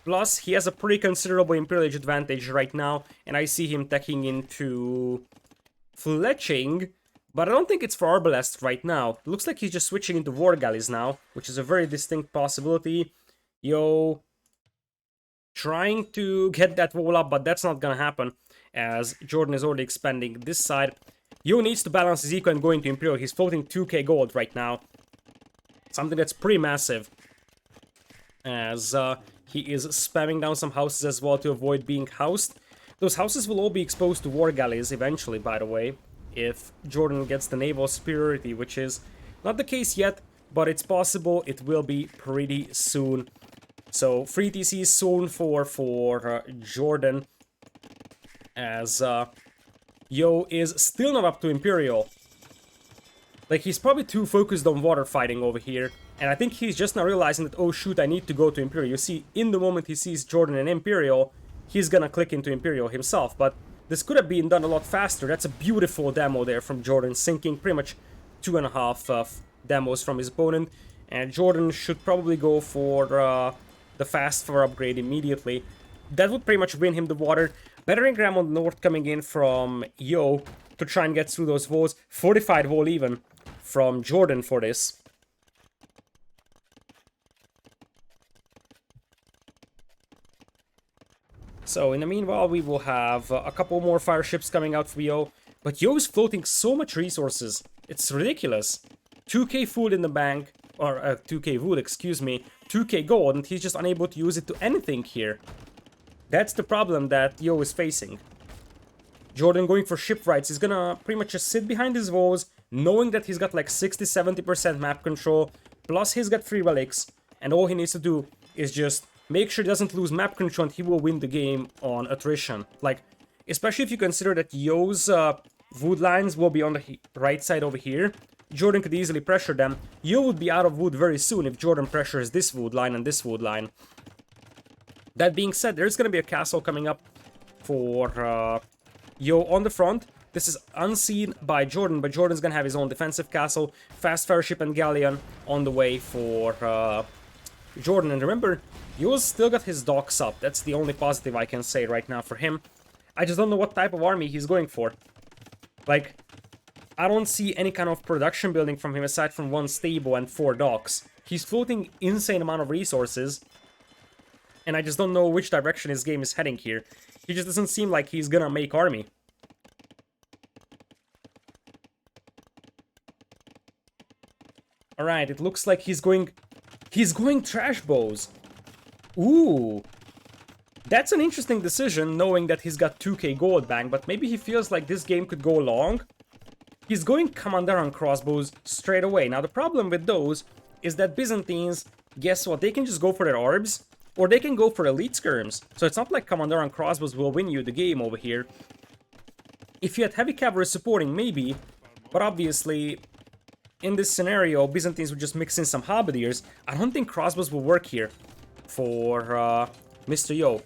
Plus, he has a pretty considerable Imperial Age advantage right now, and I see him taking into Fletching, but I don't think it's for Arbalest right now. It looks like he's just switching into War Galleys now, which is a very distinct possibility. Yo, trying to get that wall up, but that's not gonna happen, as Jordan is already expanding this side. Yo needs to balance his eco and go into Imperial. He's floating 2k gold right now. Something that's pretty massive. As he is spamming down some houses as well to avoid being housed. Those houses will all be exposed to war galleys eventually, by the way, if Jordan gets the naval superiority, which is not the case yet, but it's possible it will be pretty soon. So, free TC soon for Jordan, as Yo is still not up to Imperial. Like, he's probably too focused on water fighting over here. And I think he's just now realizing that, oh shoot, I need to go to Imperial. You see, in the moment he sees Jordan and Imperial, he's gonna click into Imperial himself. But this could have been done a lot faster. That's a beautiful demo there from Jordan, sinking pretty much 2.5 demos from his opponent. And Jordan should probably go for the fast for upgrade immediately. That would pretty much win him the water. Battering ram on the north coming in from Yo to try and get through those walls. Fortified wall even from Jordan for this. So in the meanwhile, we will have a couple more fire ships coming out for Yo. But Yo is floating so much resources. It's ridiculous. 2k food in the bank. Or 2k wood, excuse me. 2k gold, and he's just unable to use it to anything here. That's the problem that Yo is facing. Jordan going for shipwrights. He's gonna pretty much just sit behind his walls, knowing that he's got like 60-70% map control, plus he's got 3 relics, and all he needs to do is just make sure he doesn't lose map control and he will win the game on attrition. Like, especially if you consider that Yo's wood lines will be on the right side over here. Jordan could easily pressure them. Yo would be out of wood very soon if Jordan pressures this wood line and this wood line. That being said, there's gonna be a castle coming up for Yo on the front. This is unseen by Jordan, but Jordan's gonna have his own defensive castle. Fast fire ship and galleon on the way for Jordan. And remember, Yo's still got his docks up. That's the only positive I can say right now for him. I just don't know what type of army he's going for. Like, I don't see any kind of production building from him aside from 1 stable and 4 docks. He's floating insane amount of resources. And I just don't know which direction his game is heading here. He just doesn't seem like he's gonna make army. Alright, it looks like he's going trash bows. Ooh. That's an interesting decision, knowing that he's got 2k gold bank, but maybe he feels like this game could go long. He's going Commanderan crossbows straight away. Now, the problem with those is that Byzantines, guess what, they can just go for their orbs, or they can go for elite skirms. So it's not like Commanderan crossbows will win you the game over here. If you had heavy cavalry supporting, maybe, but obviously, in this scenario, Byzantines would just mix in some halberdiers. I don't think crossbows will work here for Mr.Yo.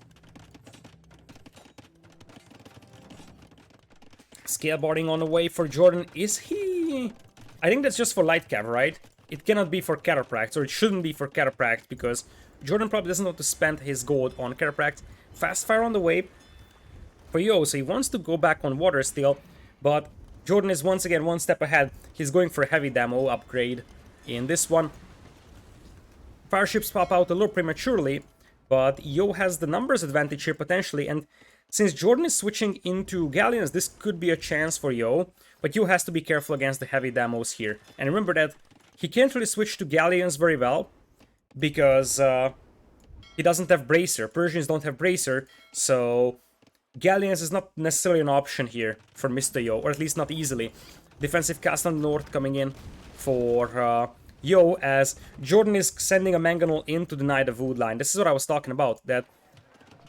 Scaleboarding on the way for Jordan. Is he... I think that's just for light cav, right? It cannot be for cataphracts, or it shouldn't be for cataphracts, because Jordan probably doesn't want to spend his gold on cataphracts. Fast fire on the way for Yo, so he wants to go back on water still, but Jordan is once again 1 step ahead. He's going for a heavy demo upgrade in this one. Fire ships pop out a little prematurely, but Yo has the numbers advantage here potentially, and Since Jordan is switching into Galleons, this could be a chance for Yo, but Yo has to be careful against the heavy damos here. And remember that he can't really switch to Galleons very well, because he doesn't have Bracer. Persians don't have Bracer, so Galleons is not necessarily an option here for Mr.Yo, or at least not easily. Defensive cast on the north coming in for Yo, as Jordan is sending a Mangonel in to deny the Wood line. This is what I was talking about, that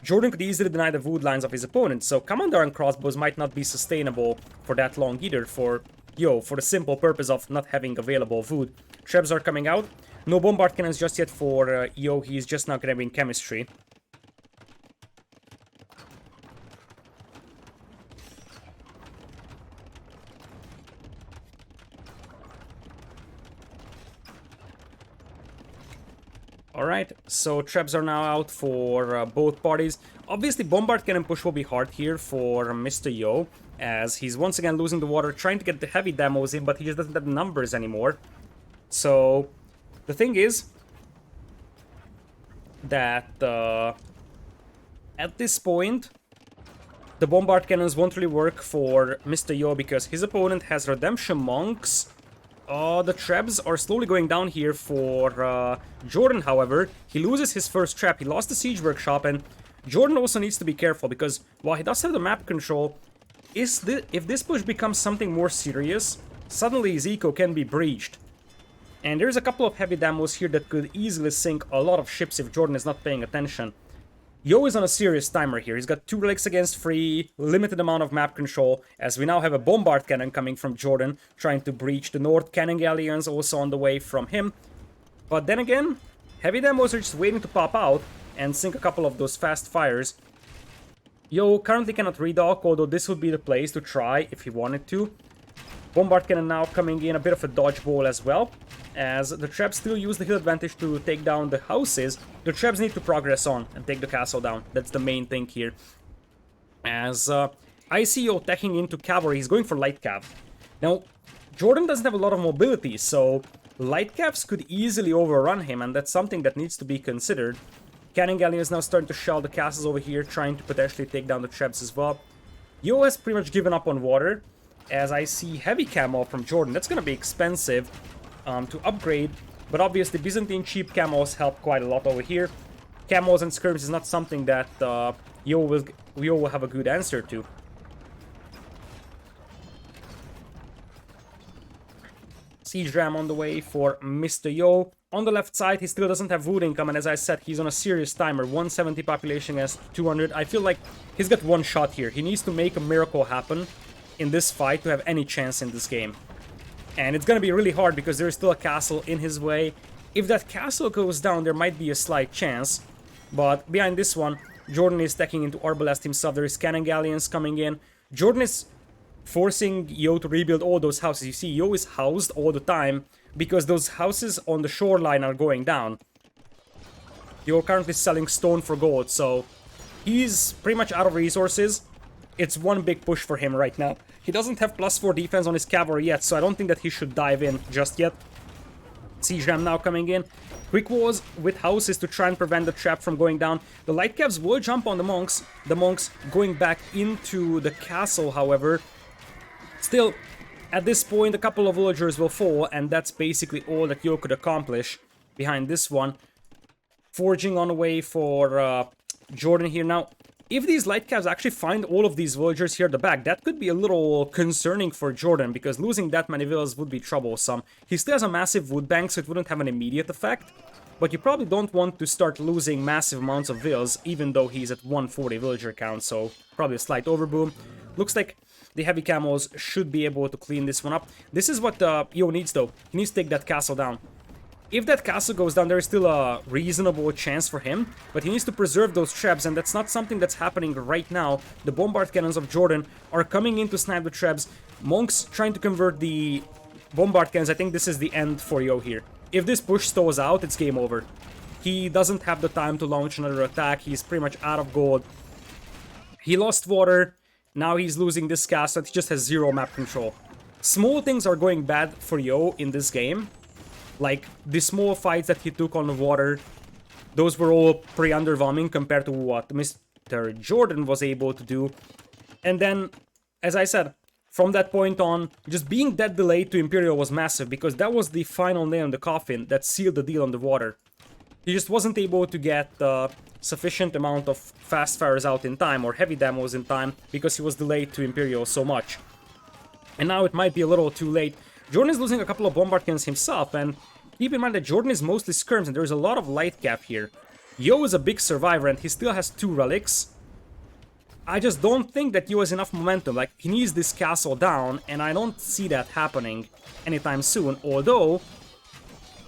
Jordan could easily deny the Wood lines of his opponent, so Commander and Crossbows might not be sustainable for that long either for Yo, for the simple purpose of not having available Wood. Trebs are coming out. No Bombard Cannons just yet for Yo, he's just now grabbing Chemistry. Alright, so Trebs are now out for both parties. Obviously, Bombard Cannon push will be hard here for Mr.Yo, as he's once again losing the water, trying to get the heavy demos in, but he just doesn't have the numbers anymore. So, the thing is that at this point, the Bombard Cannons won't really work for Mr.Yo because his opponent has Redemption Monks. The Trebs are slowly going down here for Jordan, however. He loses his first trap, he lost the Siege Workshop, and Jordan also needs to be careful because while he does have the map control, if this push becomes something more serious, suddenly his eco can be breached. And there's a couple of heavy damos here that could easily sink a lot of ships if Jordan is not paying attention. Yo is on a serious timer here. He's got 2 relics against 3, limited amount of map control, as we now have a Bombard Cannon coming from Jordan, trying to breach the North. Cannon Galleons also on the way from him. But then again, heavy demos are just waiting to pop out and sink a couple of those fast fires. Yo currently cannot redock, although this would be the place to try if he wanted to. Bombard Cannon now coming in, a bit of a dodgeball as well, as the Trebs still use the hill advantage to take down the houses. The Trebs need to progress on and take the castle down. That's the main thing here. As I see Yo teching into cavalry, he's going for light cav. Now, Jordan doesn't have a lot of mobility, so light cavs could easily overrun him, and that's something that needs to be considered. Cannon Galleon is now starting to shell the castles over here, trying to potentially take down the Trebs as well. Yo has pretty much given up on water, as I see heavy camo from Jordan. That's going to be expensive to upgrade, but obviously Byzantine cheap camos help quite a lot over here. Camos and skirms is not something that Yo will have a good answer to. Siege Ram on the way for Mr.Yo. On the left side, he still doesn't have wood income, and as I said, he's on a serious timer. 170 population against 200. I feel like he's got one shot here. He needs to make a miracle happen in this fight to have any chance in this game. And it's gonna be really hard because there is still a castle in his way. If that castle goes down, there might be a slight chance. But behind this one, Jordan is stacking into Arbalest himself. There is Cannon Galleons coming in. Jordan is forcing Yo to rebuild all those houses. You see, Yo is housed all the time because those houses on the shoreline are going down. Yo currently selling stone for gold, so he's pretty much out of resources. It's one big push for him right now. He doesn't have +4 defense on his cavalry yet, so I don't think that he should dive in just yet. Siege Ram now coming in. Quick walls with houses to try and prevent the trap from going down. The light cavs will jump on the monks. The monks going back into the castle, however. Still, at this point, a couple of villagers will fall, and that's basically all that Yo could accomplish behind this one. Forging on the way for Jordan here now. If these light cavs actually find all of these villagers here at the back, that could be a little concerning for Jordan, because losing that many villas would be troublesome. He still has a massive wood bank, so it wouldn't have an immediate effect, but you probably don't want to start losing massive amounts of villas, even though he's at 140 villager count, so probably a slight overboom. Looks like the heavy camos should be able to clean this one up. This is what Yo needs, though. He needs to take that castle down. If that castle goes down, there is still a reasonable chance for him, but he needs to preserve those traps, and that's not something that's happening right now. The Bombard Cannons of Jordan are coming in to snipe the traps. Monks trying to convert the Bombard Cannons. I think this is the end for Yo here. If this push stalls out, it's game over. He doesn't have the time to launch another attack. He's pretty much out of gold. He lost water. Now he's losing this castle. He just has 0 map control. Small things are going bad for Yo in this game. Like, the small fights that he took on the water, those were all pretty underwhelming compared to what Mr.Jordan was able to do. And then, as I said, from that point on, just being that delayed to Imperial was massive, because that was the final nail in the coffin that sealed the deal on the water. He just wasn't able to get sufficient amount of fast fires out in time, or heavy demos in time, because he was delayed to Imperial so much. And now it might be a little too late. Jordan is losing a couple of bombard cannons himself, and keep in mind that Jordan is mostly skirms, and there's a lot of light cap here. Yo is a big survivor, and he still has 2 relics. I just don't think that Yo has enough momentum. Like, he needs this castle down, and I don't see that happening anytime soon, although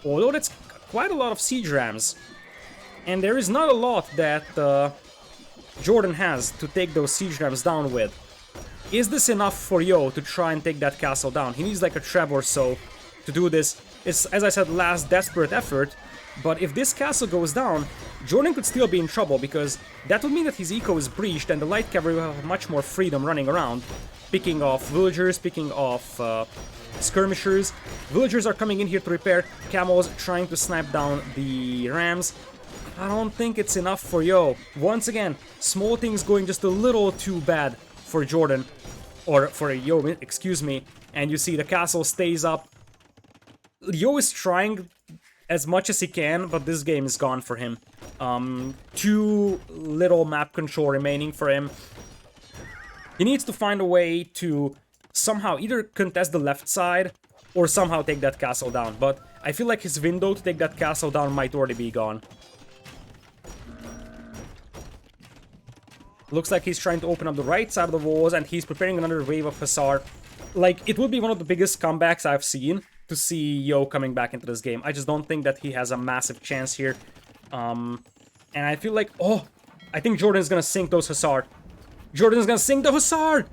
that's quite a lot of siege rams. And there is not a lot that Jordan has to take those siege rams down with. Is this enough for Yo to try and take that castle down? He needs like a treb or so to do this. It's, as I said, last desperate effort. But if this castle goes down, Jordan could still be in trouble, because that would mean that his eco is breached and the light cavalry will have much more freedom running around, picking off villagers, picking off skirmishers. Villagers are coming in here to repair, camels trying to snipe down the rams. I don't think it's enough for Yo. Once again, small things going just a little too bad for Jordan, or for Yo, excuse me. And you see the castle stays up. Yo is trying as much as he can, but this game is gone for him. Too little map control remaining for him. He needs to find a way to somehow either contest the left side or somehow take that castle down. But I feel like his window to take that castle down might already be gone. Looks like he's trying to open up the right side of the walls, and he's preparing another wave of Hussar. Like, it would be one of the biggest comebacks I've seen to see Yo coming back into this game. I just don't think that he has a massive chance here. And I feel like, oh, I think Jordan's gonna sink those Hussar. Jordan's gonna sink the Hussar!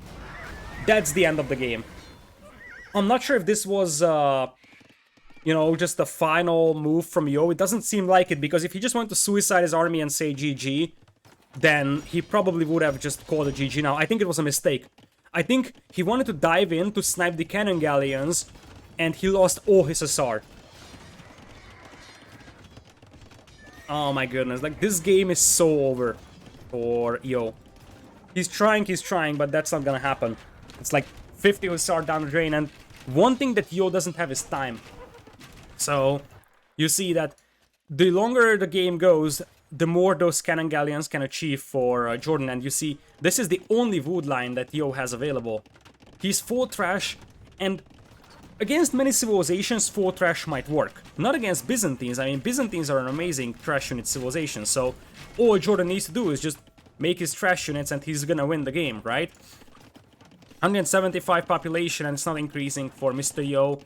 That's the end of the game. I'm not sure if this was, you know, just the final move from Yo. It doesn't seem like it, because if he just wanted to suicide his army and say GG, then he probably would have just called a GG now. I think it was a mistake. I think he wanted to dive in to snipe the cannon galleons, and he lost all his Hussar. Oh my goodness, like, this game is so over for Yo. He's trying, but that's not gonna happen. It's like 50 Hussar down the drain, and one thing that Yo doesn't have is time. So, you see that the longer the game goes, the more those cannon galleons can achieve for Jordan, and you see, this is the only wood line that Yo has available. He's full trash, and against many civilizations, full trash might work. Not against Byzantines. I mean, Byzantines are an amazing trash unit civilization, so all Jordan needs to do is just make his trash units and he's gonna win the game, right? 175 population, and it's not increasing for Mr.Yo.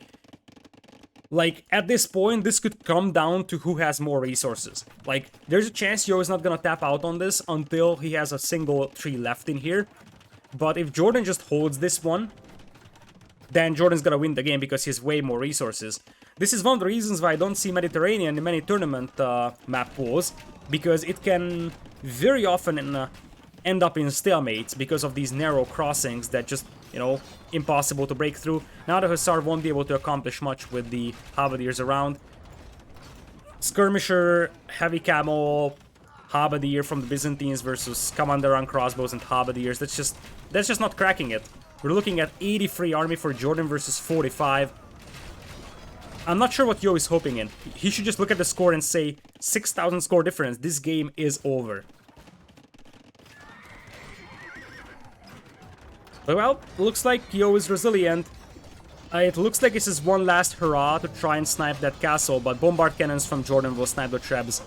Like, at this point, this could come down to who has more resources. Like, there's a chance Yo is not gonna tap out on this until he has a single tree left in here. But if Jordan just holds this one, then Jordan's gonna win the game because he has way more resources. This is one of the reasons why I don't see Mediterranean in many tournament map pools, because it can very often end up in stalemates because of these narrow crossings that just, you know, impossible to break through. Now the Hussar won't be able to accomplish much with the Halberdiers around. Skirmisher, heavy camel, Halberdier from the Byzantines versus Commander on crossbows and Halberdiers. That's just not cracking it. We're looking at 83 army for Jordan versus 45. I'm not sure what Yo is hoping in. He should just look at the score and say, 6,000 score difference, this game is over. Well, looks like Yo is resilient. It looks like this is one last hurrah to try and snipe that castle, but bombard cannons from Jordan will snipe the trebs.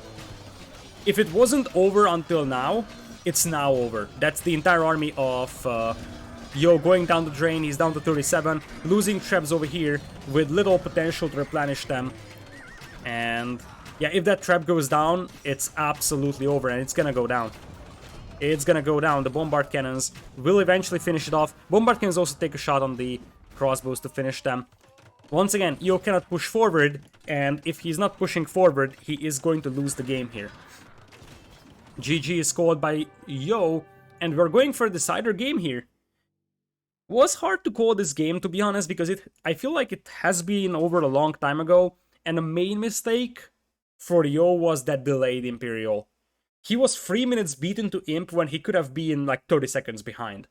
If it wasn't over until now, it's now over. That's the entire army of Yo going down the drain. He's down to 37, losing trebs over here with little potential to replenish them. And yeah, if that trap goes down, it's absolutely over, and it's gonna go down. It's gonna go down. The bombard cannons will eventually finish it off. Bombard cannons also take a shot on the crossbows to finish them. Once again, Yo cannot push forward, and if he's not pushing forward, he is going to lose the game here. GG is called by Yo, and we're going for a decider game here. Was hard to call this game, to be honest, because I feel like it has been over a long time ago, and the main mistake for Yo was that delayed Imperial. He was 3 minutes beaten to Imp when he could have been like 30 seconds behind.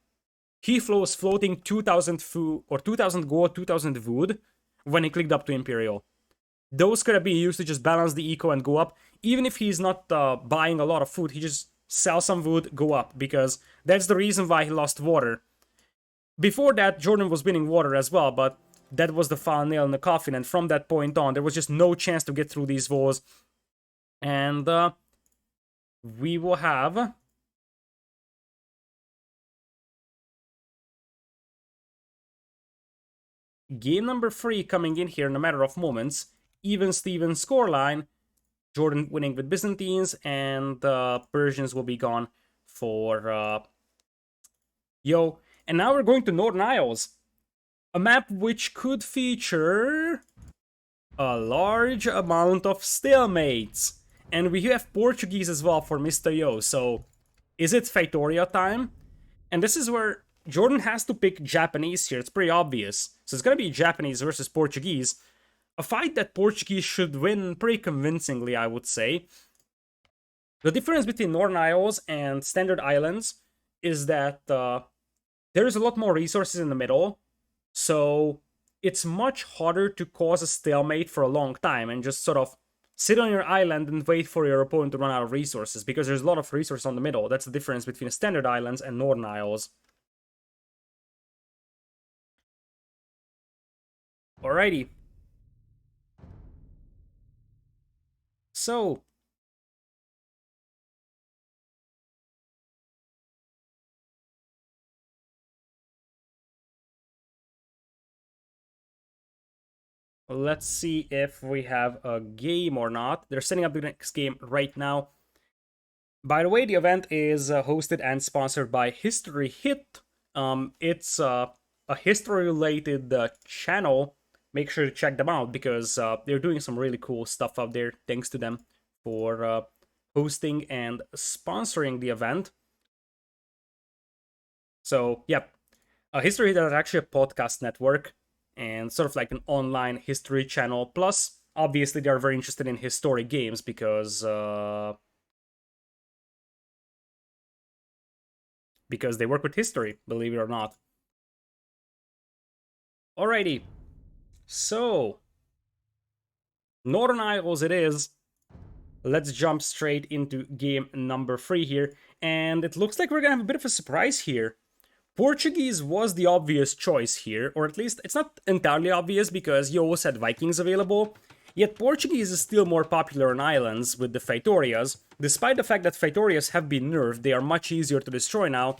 He was floating 2000 Fu or 2000 gold, 2000 wood when he clicked up to Imperial. Those could have been used to just balance the eco and go up. Even if he's not buying a lot of food, he just sell some wood, go up, because that's the reason why he lost water. Before that, Jordan was winning water as well, but that was the final nail in the coffin, and from that point on, there was just no chance to get through these walls. And we will have game number 3 coming in here in a matter of moments. Even Steven scoreline. Jordan winning with Byzantines, and Persians will be gone for Yo. And now we're going to Northern Isles. A map which could feature a large amount of stalemates. And we have Portuguese as well for Mr.Yo. So, is it Feitoria time? And this is where Jordan has to pick Japanese here. It's pretty obvious. So it's going to be Japanese versus Portuguese. A fight that Portuguese should win pretty convincingly, I would say. The difference between Northern Isles and Standard Islands is that there is a lot more resources in the middle. So it's much harder to cause a stalemate for a long time and just sort of sit on your island and wait for your opponent to run out of resources, because there's a lot of resources on the middle. That's the difference between Standard Islands and Northern Isles. Alrighty. So, let's see if we have a game or not. They're setting up the next game right now. By the way, the event is hosted and sponsored by History Hit. It's a history-related channel. Make sure to check them out, because they're doing some really cool stuff out there. Thanks to them for hosting and sponsoring the event. So, yep. History Hit is actually a podcast network and sort of like an online history channel. Plus, obviously, they are very interested in historic games because they work with history, believe it or not. Alrighty. So, Northern Isles it is. Let's jump straight into game number 3 here. And it looks like we're gonna have a bit of a surprise here. Portuguese was the obvious choice here, or at least it's not entirely obvious because you always had Vikings available. Yet Portuguese is still more popular on islands with the Feitorias. Despite the fact that Feitorias have been nerfed, they are much easier to destroy now.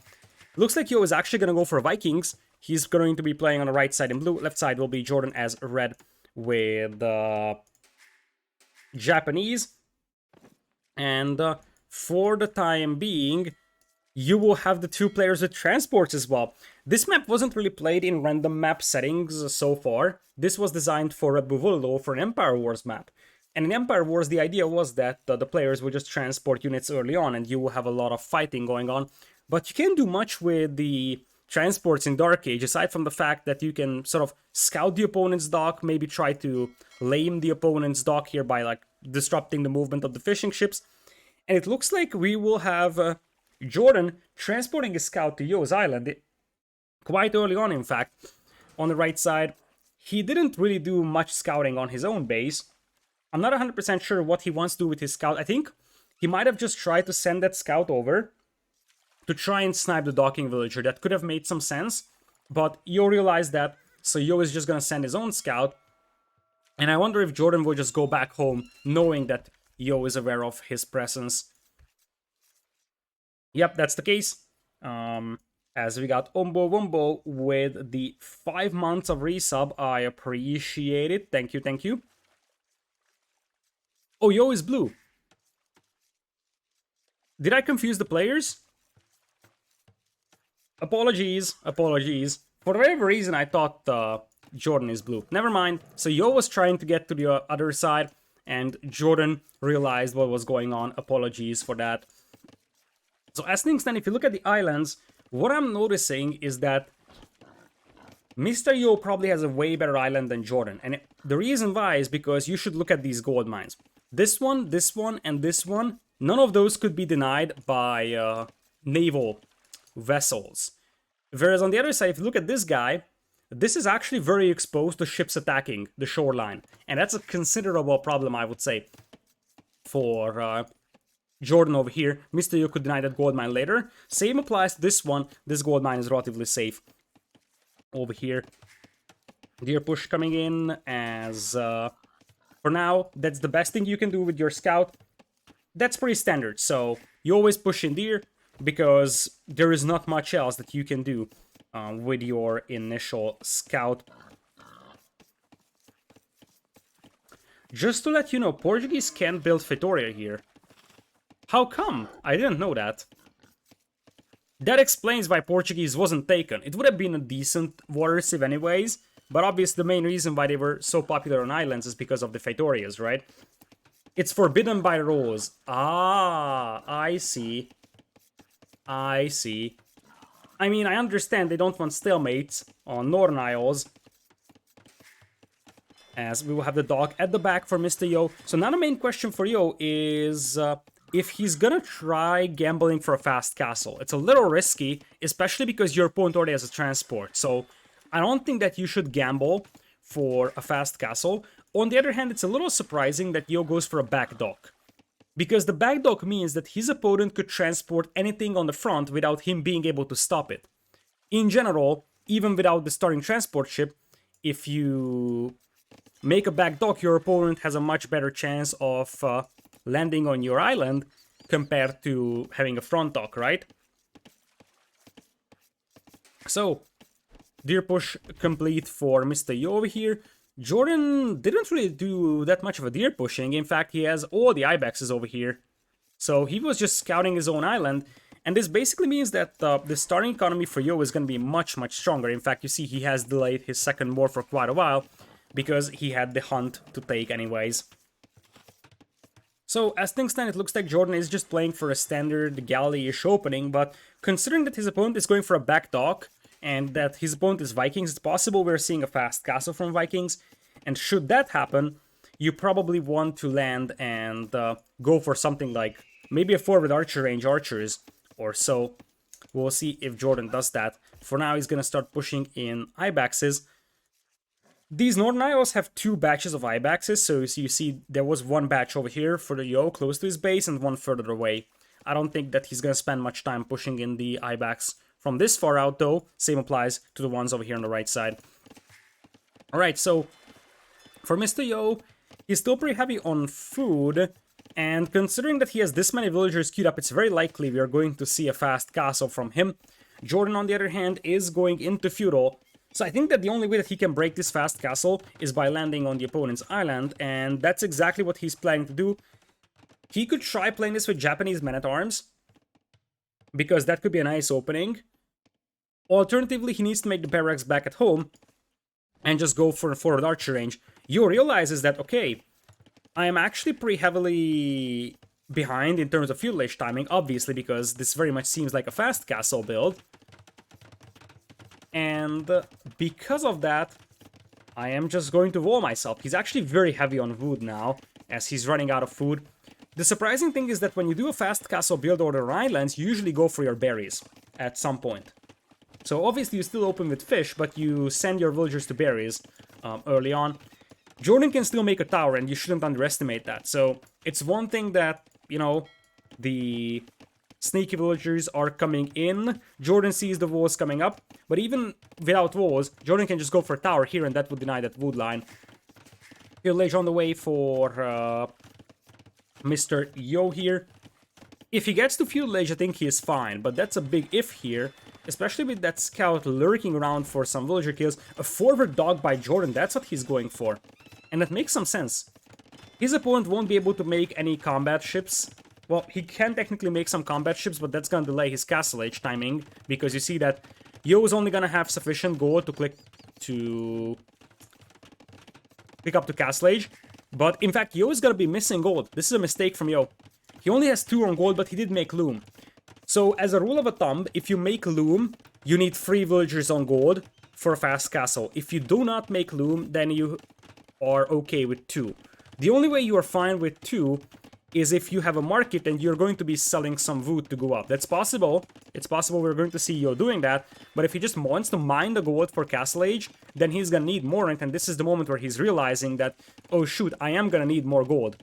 Looks like Yo is actually gonna go for Vikings. He's going to be playing on the right side in blue. Left side will be Jordan as red with Japanese. And for the time being, you will have the 2 players with transports as well. This map wasn't really played in random map settings so far. This was designed for a Buvolo, for an Empire Wars map. And in Empire Wars, the idea was that the players would just transport units early on and you will have a lot of fighting going on. But you can't do much with the transports in Dark Age, aside from the fact that you can sort of scout the opponent's dock, maybe try to lame the opponent's dock here by like disrupting the movement of the fishing ships. And it looks like we will have Jordan transporting a scout to Yo's island quite early on, in fact. On the right side, he didn't really do much scouting on his own base. I'm not 100% sure what he wants to do with his scout. I think he might have just tried to send that scout over to try and snipe the docking villager. That could have made some sense, but Yo realized that, so Yo is just gonna send his own scout. And I wonder if Jordan will just go back home knowing that Yo is aware of his presence. Yep, that's the case. As we got Umbo Wumbo with the 5 months of resub. I appreciate it. Thank you, thank you. Oh, Yo is blue. Did I confuse the players? Apologies, apologies. For whatever reason, I thought Jordan is blue. Never mind. So Yo was trying to get to the other side, and Jordan realized what was going on. Apologies for that. So as things stand, if you look at the islands, what I'm noticing is that Mr.Yo probably has a way better island than Jordan. And the reason why is because you should look at these gold mines. This one, and this one none of those could be denied by naval vessels. Whereas on the other side, if you look at this guy, this is actually very exposed to ships attacking the shoreline. And that's a considerable problem, I would say, for Jordan over here. Mr.Yo could deny that gold mine later. Same applies to this one. This gold mine is relatively safe over here. Deer push coming in as... for now, that's the best thing you can do with your scout. That's pretty standard, so you always push in deer because there is not much else that you can do with your initial scout. Just to let you know, Portuguese can build Vitoria here. How come? I didn't know that. That explains why Portuguese wasn't taken. It would have been a decent water sieve anyways, but obviously the main reason why they were so popular on islands is because of the Vitorias, right? It's forbidden by rules. Ah, I see. I see. I mean, I understand they don't want stalemates on Northern Isles, as we will have the dog at the back for Mr.Yo. So now the main question for Yo is if he's gonna try gambling for a fast castle. It's a little risky, especially because your opponent already has a transport. So I don't think that you should gamble for a fast castle. On the other hand, it's a little surprising that Yo goes for a back dock, because the back dock means that his opponent could transport anything on the front without him being able to stop it. In general, even without the starting transport ship, if you make a back dock, your opponent has a much better chance of landing on your island compared to having a front dock, right? So, deer push complete for Mr.Yo over here. Jordan didn't really do that much of a deer pushing. In fact, he has all the ibexes over here. So he was just scouting his own island. And this basically means that the starting economy for Yo is going to be much, much stronger. In fact, you see he has delayed his second war for quite a while because he had the hunt to take anyways. So as things stand, it looks like Jordan is just playing for a standard galley-ish opening. But considering that his opponent is going for a back dock, and that his opponent is Vikings, it's possible we're seeing a fast castle from Vikings. And should that happen, you probably want to land and go for something like maybe a forward archer range archers or so. We'll see if Jordan does that. For now, he's going to start pushing in Ibexes. These Northern Isles have two batches of Ibexes, so you see there was one batch over here for the Yo close to his base and one further away. I don't think that he's going to spend much time pushing in the Ibex from this far out, though. Same applies to the ones over here on the right side. Alright, so for Mr.Yo, he's still pretty heavy on food, and considering that he has this many villagers queued up, it's very likely we are going to see a fast castle from him. Jordan, on the other hand, is going into feudal, so I think that the only way that he can break this fast castle is by landing on the opponent's island, and that's exactly what he's planning to do. He could try playing this with Japanese men-at-arms, because that could be a nice opening. Alternatively, he needs to make the barracks back at home and just go for a forward archer range. Yo realizes that, okay, I am actually pretty heavily behind in terms of field age timing, obviously, because this very much seems like a fast castle build. And because of that, I am just going to wall myself. He's actually very heavy on wood now, as he's running out of food. The surprising thing is that when you do a fast castle build or the islands, you usually go for your berries at some point. So obviously you still open with fish, but you send your villagers to berries early on. Jordan can still make a tower, and you shouldn't underestimate that. So it's one thing that, you know, the sneaky villagers are coming in. Jordan sees the walls coming up, but even without walls, Jordan can just go for a tower here, and that would deny that wood line. Village on the way for Mr.Yo here. If he gets to field age, I think he is fine, but that's a big if here, especially with that scout lurking around for some villager kills. A forward dog by Jordan, that's what he's going for. And that makes some sense. His opponent won't be able to make any combat ships. Well, he can technically make some combat ships, but that's gonna delay his castle age timing, because you see that Yo is only gonna have sufficient gold to pick up to castle age. But in fact, Yo is gonna be missing gold. This is a mistake from Yo. He only has 2 on gold, but he did make loom. So as a rule of thumb, if you make loom, you need 3 villagers on gold for a fast castle. If you do not make loom, then you are okay with 2. The only way you are fine with 2 is if you have a market and you're going to be selling some wood to go up. That's possible. It's possible we're going to see Yo doing that. But if he just wants to mine the gold for Castle Age, then he's gonna need more. And this is the moment where he's realizing that, oh shoot, I am gonna need more gold.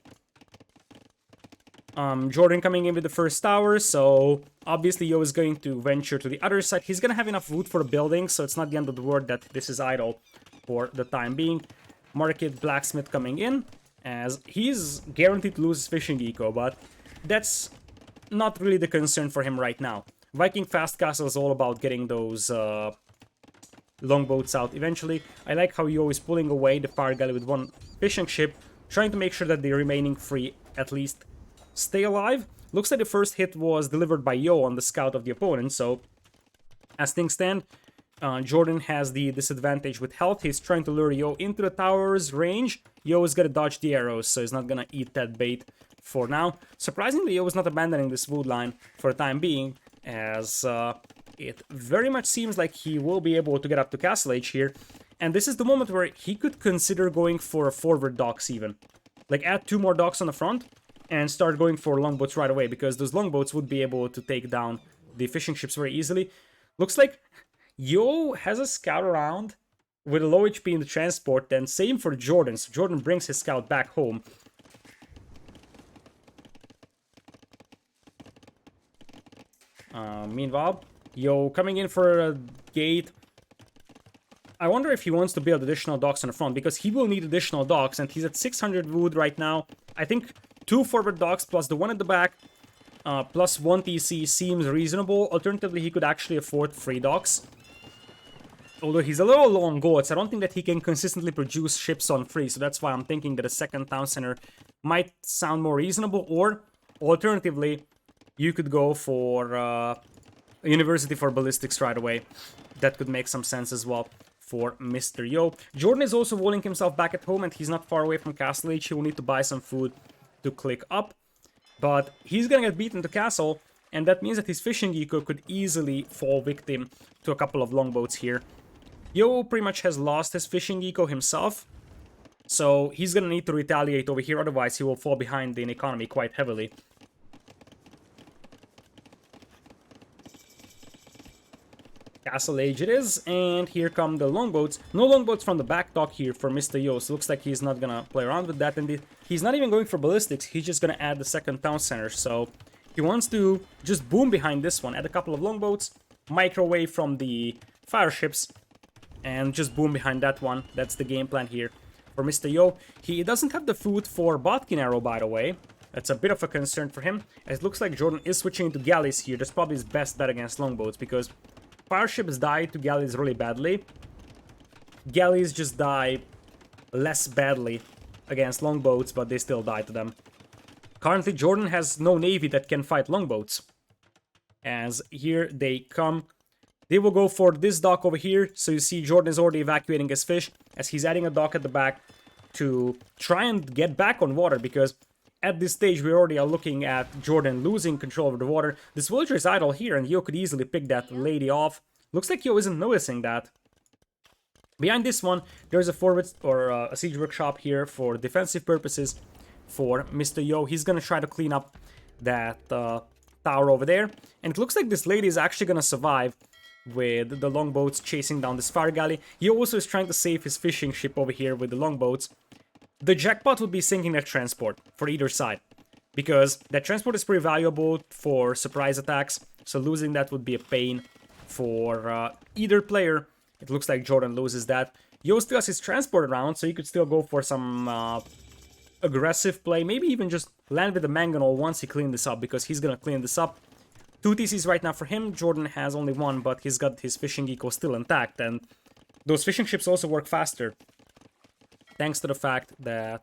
Jordan coming in with the first tower, so obviously Yo is going to venture to the other side. He's gonna have enough wood for a building, so it's not the end of the world that this is idle for the time being. Market blacksmith coming in, as he's guaranteed to lose his fishing eco, but that's not really the concern for him right now. Viking Fast Castle is all about getting those longboats out eventually. I like how Yo is pulling away the fire galley with one fishing ship, trying to make sure that the remaining three at least stay alive. Looks like the first hit was delivered by Yo on the scout of the opponent, so as things stand, Jordan has the disadvantage with health. He's trying to lure Yo into the tower's range. Yo is gonna dodge the arrows, so he's not gonna eat that bait for now. Surprisingly, Yo is not abandoning this wood line for the time being, as it very much seems like he will be able to get up to Castle Age here. And this is the moment where he could consider going for a forward docks even. Like, add 2 more docks on the front and start going for longboats right away, because those longboats would be able to take down the fishing ships very easily. Looks like Yo has a scout around with a low HP in the transport, and same for Jordan. So Jordan brings his scout back home. Meanwhile, Yo coming in for a gate. I wonder if he wants to build additional docks on the front, because he will need additional docks, and he's at 600 wood right now. I think 2 forward docks plus the one at the back, plus 1 TC seems reasonable. Alternatively, he could actually afford 3 docks. Although he's a little low on gold, so I don't think that he can consistently produce ships on 3, so that's why I'm thinking that a second town center might sound more reasonable. Or, alternatively, you could go for a university for ballistics right away. That could make some sense as well for Mr.Yo. Jordan is also walling himself back at home, and he's not far away from Castle Age. He will need to buy some food to click up. But he's gonna get beaten to Castle, and that means that his fishing eco could easily fall victim to a couple of longboats here. Yo pretty much has lost his fishing eco himself, so he's gonna need to retaliate over here, otherwise he will fall behind in economy quite heavily. Castle Age it is, and here come the longboats. No longboats from the back dock here for Mr.Yo, so looks like he's not gonna play around with that, and he's not even going for ballistics, he's just gonna add the second town center, so he wants to just boom behind this one, add a couple of longboats, microwave from the fire ships, and just boom behind that one. That's the game plan here for Mr.Yo. He doesn't have the food for Botkin Arrow, by the way. That's a bit of a concern for him, as it looks like Jordan is switching to galleys here. That's probably his best bet against longboats, because fire ships die to galleys really badly. Galleys just die less badly against longboats, but they still die to them. Currently, Jordan has no navy that can fight longboats. As here they come. They will go for this dock over here. So you see Jordan is already evacuating his fish, as he's adding a dock at the back to try and get back on water, because at this stage we already are looking at Jordan losing control over the water. This villager is idle here, and Yo could easily pick that lady off. Looks like Yo isn't noticing that. Behind this one, there's a forward or a siege workshop here for defensive purposes for Mr.Yo. He's gonna try to clean up that tower over there, and it looks like this lady is actually gonna survive with the longboats chasing down this fire galley. He also is trying to save his fishing ship over here with the longboats. The jackpot would be sinking that transport for either side, because that transport is pretty valuable for surprise attacks, so losing that would be a pain for either player. It looks like Jordan loses that. Yo still has his transport around, so he could still go for some aggressive play, maybe even just land with the mangonel once he cleaned this up, because he's gonna clean this up. 2 TCs right now for him. Jordan has only 1, but he's got his fishing eco still intact, and those fishing ships also work faster, thanks to the fact that,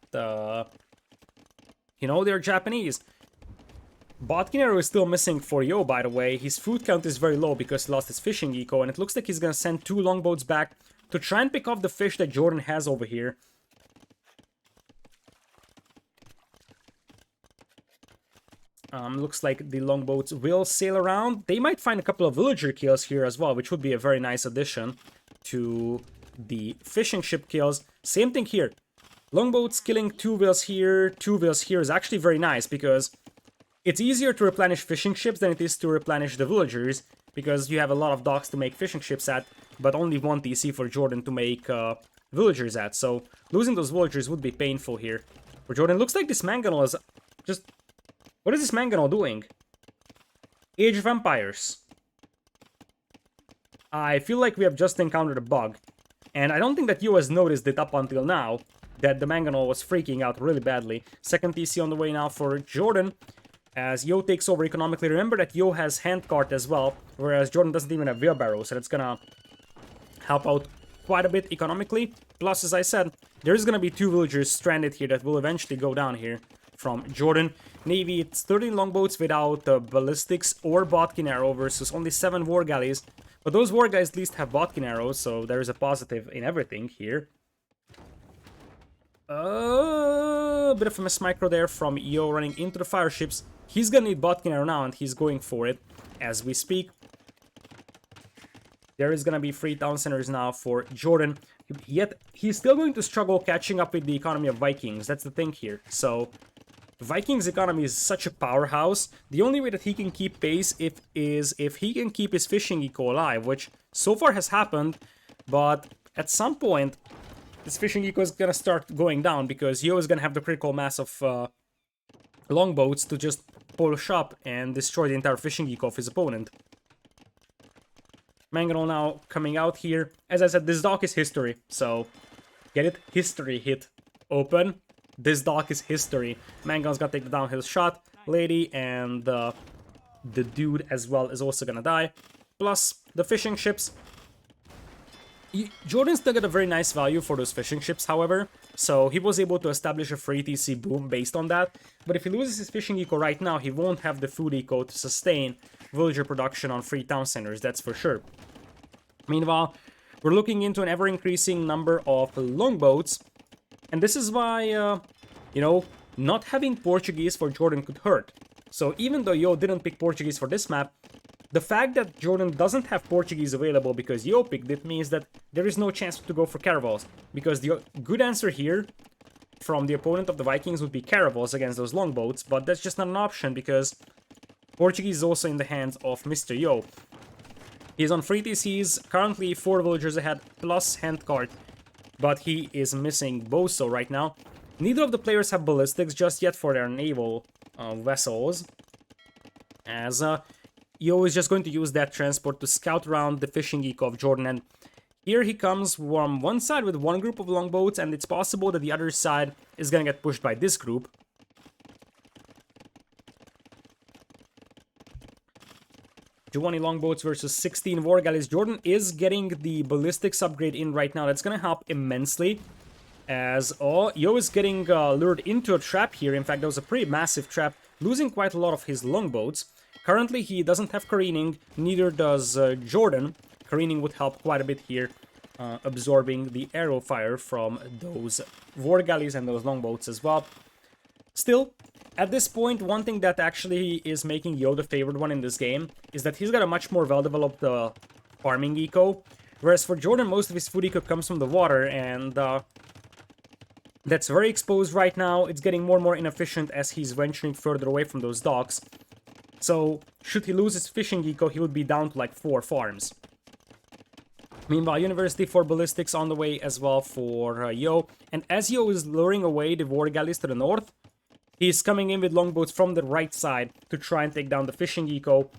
you know, they're Japanese. Botkin Arrow is still missing for Yo, by the way. His food count is very low because he lost his fishing eco, and it looks like he's gonna send 2 longboats back to try and pick off the fish that Jordan has over here. Looks like the longboats will sail around. They might find a couple of villager kills here as well, which would be a very nice addition to the fishing ship kills. Same thing here. Longboats killing 2 whales here is actually very nice because it's easier to replenish fishing ships than it is to replenish the villagers, because you have a lot of docks to make fishing ships at, but only 1 TC for Jordan to make villagers at, so losing those villagers would be painful here. For Jordan, looks like this mangonel is just... What is this mangonel doing? Age of Empires. I feel like we have just encountered a bug, and I don't think that Yo has noticed it up until now, that the mangonel was freaking out really badly. Second TC on the way now for Jordan, as Yo takes over economically. Remember that Yo has handcart as well, whereas Jordan doesn't even have wheelbarrows, so that's gonna help out quite a bit economically. Plus, as I said, there's gonna be 2 villagers stranded here that will eventually go down here from Jordan. Navy, it's 13 longboats without ballistics or bodkin arrow versus only 7 war galleys. But those war galleys at least have bodkin arrows, so there is a positive in everything here. A bit of a mismicro there from Yo running into the fire ships. He's gonna need bodkin arrow now, and he's going for it as we speak. There is gonna be 3 town centers now for Jordan. Yet, he's still going to struggle catching up with the economy of Vikings. That's the thing here. So, Vikings' economy is such a powerhouse. The only way that he can keep pace is if he can keep his fishing eco alive, which so far has happened. But at some point, this fishing eco is gonna start going down because Yo is gonna have the critical mass of longboats to just push up and destroy the entire fishing eco of his opponent. Mangonel now coming out here. As I said, this dock is history, so get it? History hit. Open. This dock is history. Mangonel's gonna take the downhill shot. Lady and the dude as well is also gonna die. Plus, the fishing ships. Jordan still got a very nice value for those fishing ships, however, so he was able to establish a free TC boom based on that. But if he loses his fishing eco right now, he won't have the food eco to sustain villager production on free town centers, that's for sure. Meanwhile, we're looking into an ever-increasing number of longboats, and this is why, you know, not having Portuguese for Jordan could hurt. So even though Yo didn't pick Portuguese for this map, the fact that Jordan doesn't have Portuguese available because Yo picked it means that there is no chance to go for caravels. Because the good answer here from the opponent of the Vikings would be caravels against those longboats, but that's just not an option because Portuguese is also in the hands of Mr.Yo. He's on 3 TCs, currently 4 villagers ahead, plus handcart, but he is missing Boso right now. Neither of the players have ballistics just yet for their naval vessels, as Yo is just going to use that transport to scout around the fishing eco of Jordan, and here he comes from one side with one group of longboats, and it's possible that the other side is gonna get pushed by this group. 20 longboats versus 16 war galleys. Jordan is getting the ballistics upgrade in right now. That's gonna help immensely. As Yo is getting lured into a trap here. In fact, that was a pretty massive trap, losing quite a lot of his longboats. Currently, he doesn't have careening, neither does Jordan. Careening would help quite a bit here, absorbing the arrow fire from those war galleys and those longboats as well. Still, at this point, one thing that actually is making Yo the favored one in this game is that he's got a much more well-developed farming eco, whereas for Jordan, most of his food eco comes from the water, and that's very exposed right now. It's getting more and more inefficient as he's venturing further away from those docks. So, should he lose his fishing eco, he would be down to like 4 farms. Meanwhile, University for ballistics on the way as well for Yo. And as Yo is luring away the war galleys to the north, he's coming in with longboats from the right side to try and take down the fishing eco.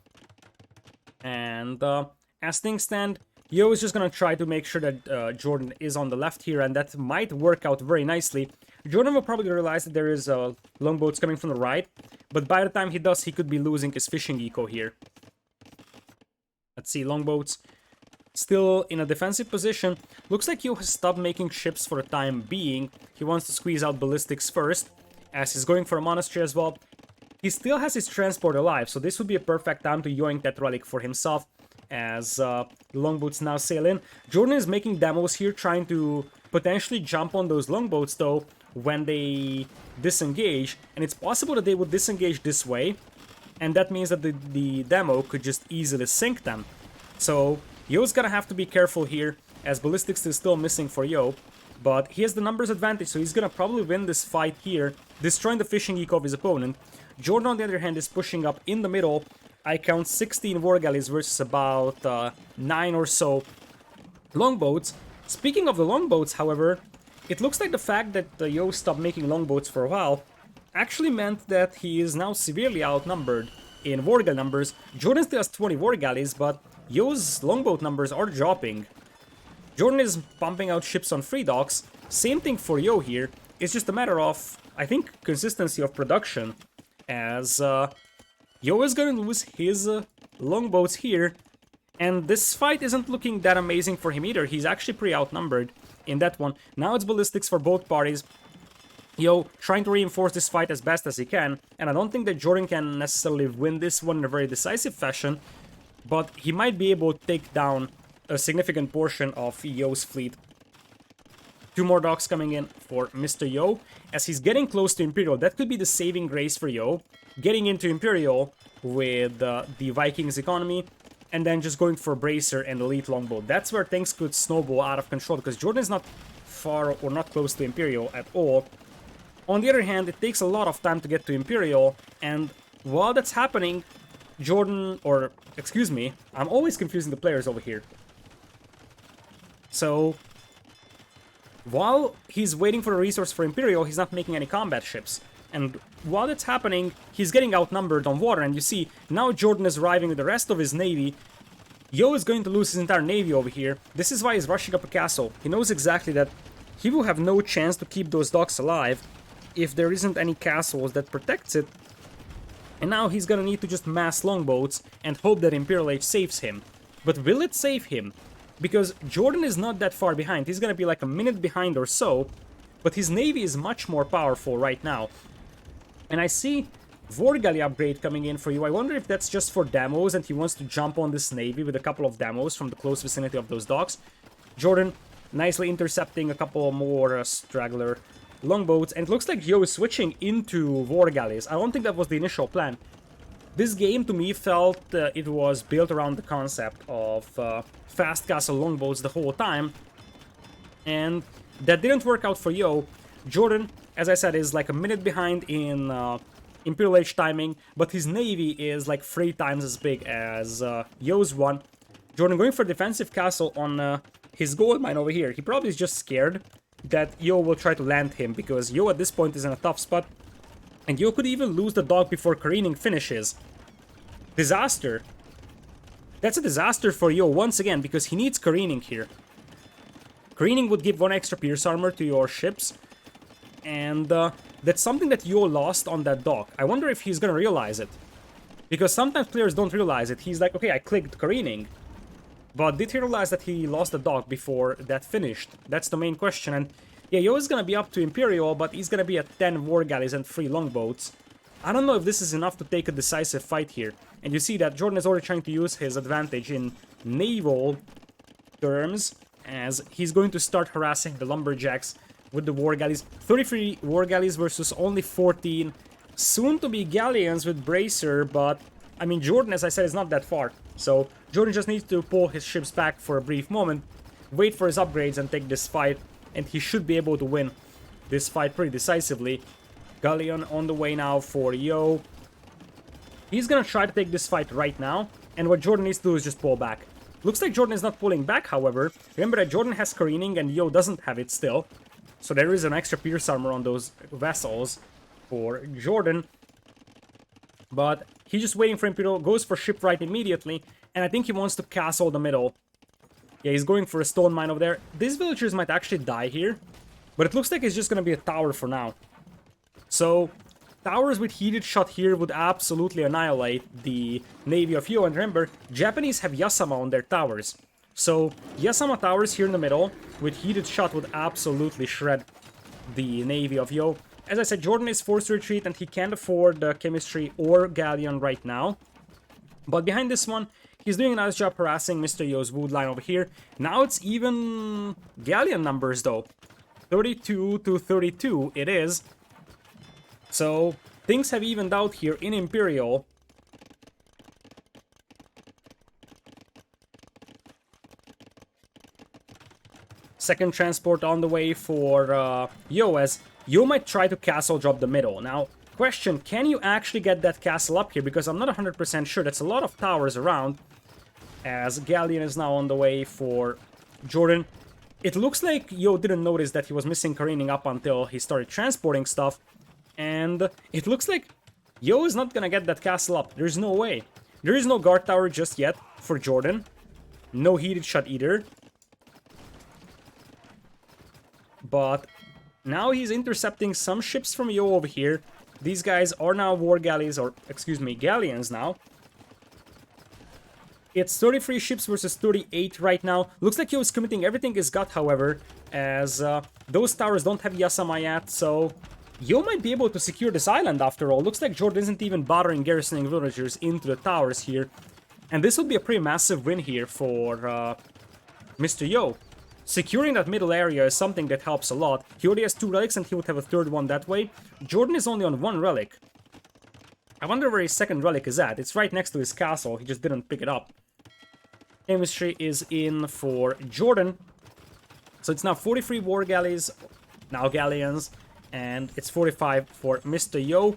And as things stand, Yo is just going to try to make sure that Jordan is on the left here, and that might work out very nicely. Jordan will probably realize that there is longboats coming from the right, but by the time he does, he could be losing his fishing eco here. Let's see, longboats still in a defensive position. Looks like Yo has stopped making ships for the time being. He wants to squeeze out ballistics first, as he's going for a monastery as well. He still has his transport alive, so this would be a perfect time to yoink that relic for himself, as the longboats now sail in. Jordan is making demos here, trying to potentially jump on those longboats, though, when they disengage, and it's possible that they would disengage this way, and that means that the demo could just easily sink them. So Yo's gonna have to be careful here, as ballistics is still missing for Yo. but he has the numbers advantage, so he's gonna probably win this fight here, destroying the fishing eco of his opponent. Jordan, on the other hand, is pushing up in the middle. I count 16 war galleys versus about 9 or so longboats. Speaking of the longboats, however, it looks like the fact that Yo stopped making longboats for a while actually meant that he is now severely outnumbered in war galley numbers. Jordan still has 20 war galleys, but Yo's longboat numbers are dropping. Jordan is pumping out ships on free docks. Same thing for Yo here. It's just a matter of, I think, consistency of production, as Yo is going to lose his longboats here. And this fight isn't looking that amazing for him either. He's actually pretty outnumbered in that one. Now it's ballistics for both parties. Yo trying to reinforce this fight as best as he can. And I don't think that Jordan can necessarily win this one in a very decisive fashion. But he might be able to take down a significant portion of Yo's fleet. 2 more docks coming in for Mr.Yo. As he's getting close to Imperial, that could be the saving grace for Yo. Getting into Imperial with the Vikings economy. And then just going for Bracer and Elite Longboat. That's where things could snowball out of control, because Jordan is not far or not close to Imperial at all. On the other hand, it takes a lot of time to get to Imperial, and while that's happening, Jordan, or excuse me, I'm always confusing the players over here. So, while he's waiting for a resource for Imperial, he's not making any combat ships. And while that's happening, he's getting outnumbered on water, and you see, now Jordan is arriving with the rest of his navy. Yo is going to lose his entire navy over here. This is why he's rushing up a castle. He knows exactly that he will have no chance to keep those docks alive if there isn't any castles that protects it. And now he's gonna need to just mass longboats and hope that Imperial Age saves him. But will it save him? Because Jordan is not that far behind. He's gonna be like a minute behind or so, but his navy is much more powerful right now. And I see War Galley upgrade coming in for you. I wonder if that's just for demos and he wants to jump on this navy with a couple of demos from the close vicinity of those docks. Jordan nicely intercepting a couple more straggler longboats, and it looks like Yo is switching into War Galleys. I don't think that was the initial plan. This game to me felt it was built around the concept of fast castle longboats the whole time, and that didn't work out for Yo. Jordan, as I said, is like a minute behind in Imperial Age timing, but his navy is like 3 times as big as Yo's one. Jordan going for defensive castle on his gold mine over here. He probably is just scared that Yo will try to land him, because Yo at this point is in a tough spot. And Yo could even lose the dog before careening finishes. Disaster. That's a disaster for Yo once again, because he needs careening here. Careening would give 1 extra pierce armor to your ships. And that's something that Yo lost on that dock. I wonder if he's gonna realize it. Because sometimes players don't realize it. He's like, okay, I clicked careening. But did he realize that he lost the dock before that finished? That's the main question. And yeah, Yo is gonna be up to Imperial, but he's gonna be at 10 war galleys and 3 longboats. I don't know if this is enough to take a decisive fight here. And you see that Jordan is already trying to use his advantage in naval terms, as he's going to start harassing the lumberjacks with the war galleys. 33 war galleys versus only 14 soon-to-be galleons with Bracer, but I mean, Jordan, as I said, is not that far. So Jordan just needs to pull his ships back for a brief moment, wait for his upgrades and take this fight, and he should be able to win this fight pretty decisively. Galleon on the way now for Yo. He's gonna try to take this fight right now, and what Jordan needs to do is just pull back. Looks like Jordan is not pulling back, however. Remember that Jordan has careening and Yo doesn't have it still. So there is an extra pierce armor on those vessels for Jordan. But he's just waiting for Imperial, goes for shipwright immediately, and I think he wants to castle the middle. Yeah, he's going for a stone mine over there. These villagers might actually die here, but it looks like it's just gonna be a tower for now. So, towers with heated shot here would absolutely annihilate the navy of Yo, and remember, Japanese have Yasama on their towers. So, Yasama towers here in the middle with heated shot would absolutely shred the navy of Yo. As I said, Jordan is forced to retreat and he can't afford the chemistry or galleon right now. But behind this one, he's doing a nice job harassing Mr.Yo's wood line over here. Now it's even galleon numbers though. 32 to 32 it is. So things have evened out here in Imperial. Second transport on the way for Yo, as Yo might try to castle drop the middle. Now, question, can you actually get that castle up here? Because I'm not 100% sure. That's a lot of towers around. As Galleon is now on the way for Jordan. It looks like Yo didn't notice that he was missing careening up until he started transporting stuff. And it looks like Yo is not gonna get that castle up. There's no way. There is no guard tower just yet for Jordan. No heated shot either. But now he's intercepting some ships from Yo over here. These guys are now war galleys, or excuse me, galleons now. It's 33 ships versus 38 right now. Looks like Yo is committing everything he's got, however, as those towers don't have Yasama yet, so Yo might be able to secure this island after all. Looks like Jordan isn't even bothering garrisoning villagers into the towers here. And this will be a pretty massive win here for Mr.Yo. Securing that middle area is something that helps a lot. He already has 2 relics and he would have a third one that way. Jordan is only on 1 relic. I wonder where his second relic is at. It's right next to his castle, he just didn't pick it up. Chemistry is in for Jordan. So it's now 43 war galleys, now galleons, and it's 45 for Mr.Yo.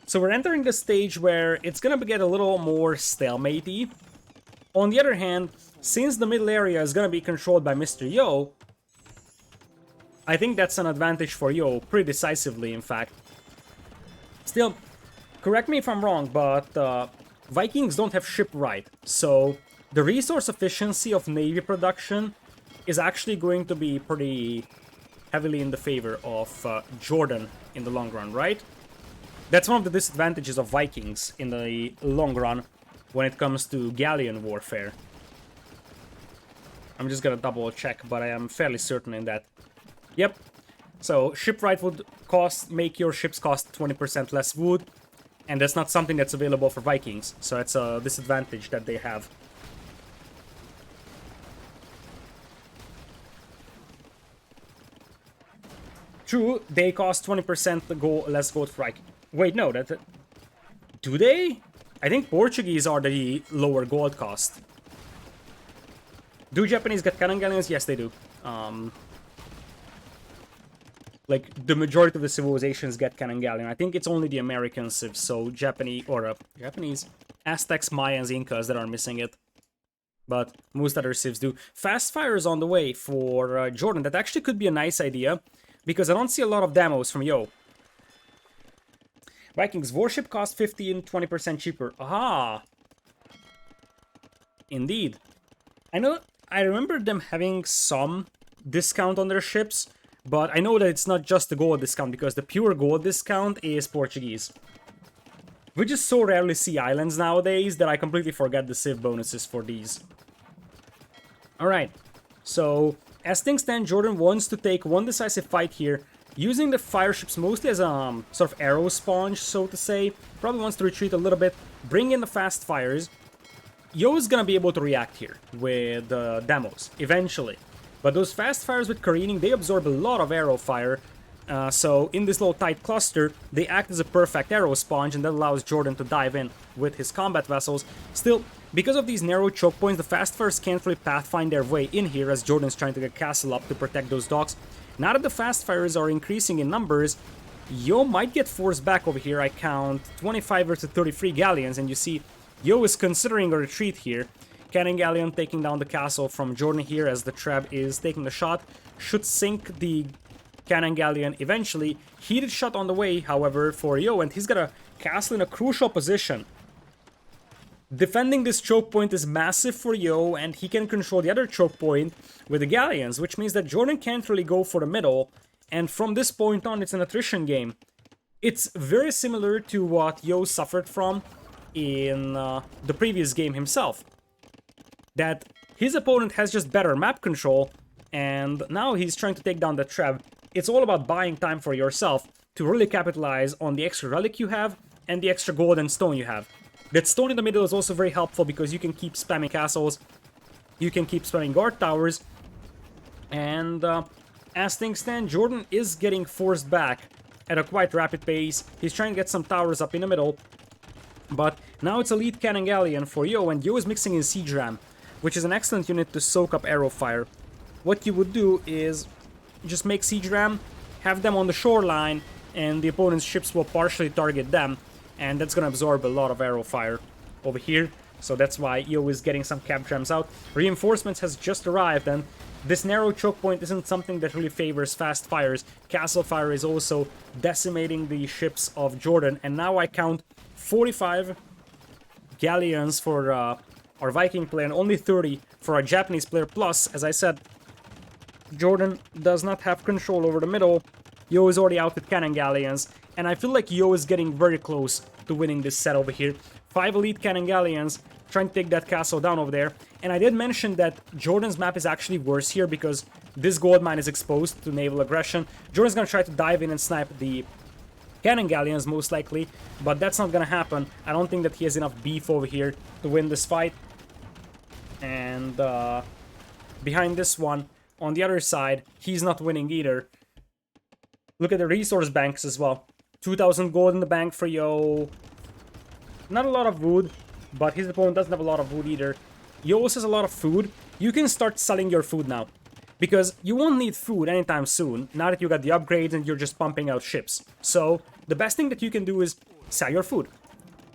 So we're entering the stage where it's gonna get a little more stalemate-y. On the other hand, since the middle area is gonna be controlled by Mr.Yo, I think that's an advantage for Yo, pretty decisively in fact. Still, correct me if I'm wrong, but Vikings don't have shipwright, so the resource efficiency of navy production is actually going to be pretty heavily in the favor of Jordan in the long run, right? That's one of the disadvantages of Vikings in the long run when it comes to galleon warfare. I'm just gonna double check, but I am fairly certain in that. Yep. So shipwright would make your ships cost 20% less wood. And that's not something that's available for Vikings, so that's a disadvantage that they have. True, they cost 20% less gold for Vikings. Wait, no, do they? I think Portuguese are the lower gold cost. Do Japanese get cannon galleons? Yes, they do. Like, the majority of the civilizations get cannon galleon. I think it's only the American civs, so Japanese, Aztecs, Mayans, Incas that are missing it. But most other civs do. Fast fire is on the way for Jordan. That actually could be a nice idea, because I don't see a lot of demos from Yo. Vikings warship cost 15, 20% cheaper. Aha! Indeed. I remember them having some discount on their ships, but I know that it's not just the gold discount, because the pure gold discount is Portuguese. We just so rarely see islands nowadays that I completely forget the civ bonuses for these. Alright, so as things stand, Jordan wants to take one decisive fight here, using the fire ships mostly as a sort of arrow sponge, so to say. Probably wants to retreat a little bit, bring in the fast fires. Yo is gonna be able to react here with demos, eventually. But those fast fires with careening, they absorb a lot of arrow fire. So in this little tight cluster, they act as a perfect arrow sponge, and that allows Jordan to dive in with his combat vessels. Still, because of these narrow choke points, the fast fires can't really pathfind their way in here, as Jordan's trying to get castle up to protect those docks. Now that the fast fires are increasing in numbers, Yo might get forced back over here. I count 25 versus 33 galleons, and you see Yo is considering a retreat here. Cannon galleon taking down the castle from Jordan here as the Treb is taking the shot. Should sink the cannon galleon eventually. Heated shot on the way, however, for Yo, and he's got a castle in a crucial position. Defending this choke point is massive for Yo, and he can control the other choke point with the galleons, which means that Jordan can't really go for the middle, and from this point on, it's an attrition game. It's very similar to what Yo suffered from in the previous game himself. That his opponent has just better map control, and now he's trying to take down the Treb. It's all about buying time for yourself to really capitalize on the extra relic you have and the extra gold and stone you have. That stone in the middle is also very helpful because you can keep spamming castles, you can keep spamming guard towers, and as things stand, Jordan is getting forced back at a quite rapid pace. He's trying to get some towers up in the middle, but now it's a lead cannon galleon for Yo, and Yo is mixing in siege ram, which is an excellent unit to soak up arrow fire. what you would do is just make siege ram, have them on the shoreline, and the opponent's ships will partially target them, and that's gonna absorb a lot of arrow fire over here. So that's why Yo is getting some cap jams out. Reinforcements has just arrived, and this narrow choke point isn't something that really favors fast fires. Castle fire is also decimating the ships of Jordan, and now I count 45 galleons for our Viking player and only 30 for our Japanese player. Plus, as I said, Jordan does not have control over the middle. Yo is already out with cannon galleons, and I feel like Yo is getting very close to winning this set over here. 5 elite cannon galleons trying to take that castle down over there. And I did mention that Jordan's map is actually worse here because this gold mine is exposed to naval aggression. Jordan's gonna try to dive in and snipe the cannon galleons most likely, but that's not gonna happen. I don't think that he has enough beef over here to win this fight. And behind this one, on the other side, he's not winning either. Look at the resource banks as well. 2,000 gold in the bank for Yo. Not a lot of wood, but his opponent doesn't have a lot of wood either. Yo also has a lot of food. You can start selling your food now, because you won't need food anytime soon, now that you got the upgrades and you're just pumping out ships. So, the best thing that you can do is sell your food,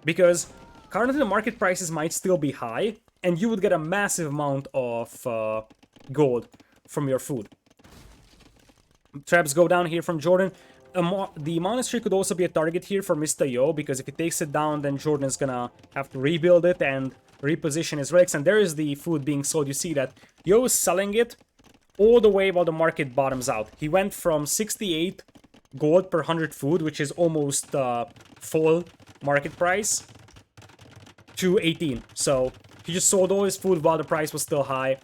because currently the market prices might still be high, and you would get a massive amount of gold from your food. Traps go down here from Jordan. The monastery could also be a target here for Mr.Yo, because if he takes it down, then Jordan is gonna have to rebuild it and reposition his relics. And there is the food being sold. You see that Yo is selling it all the way while the market bottoms out. He went from 68 gold per 100 food, which is almost full market price, to 18. So he just sold all his food while the price was still high.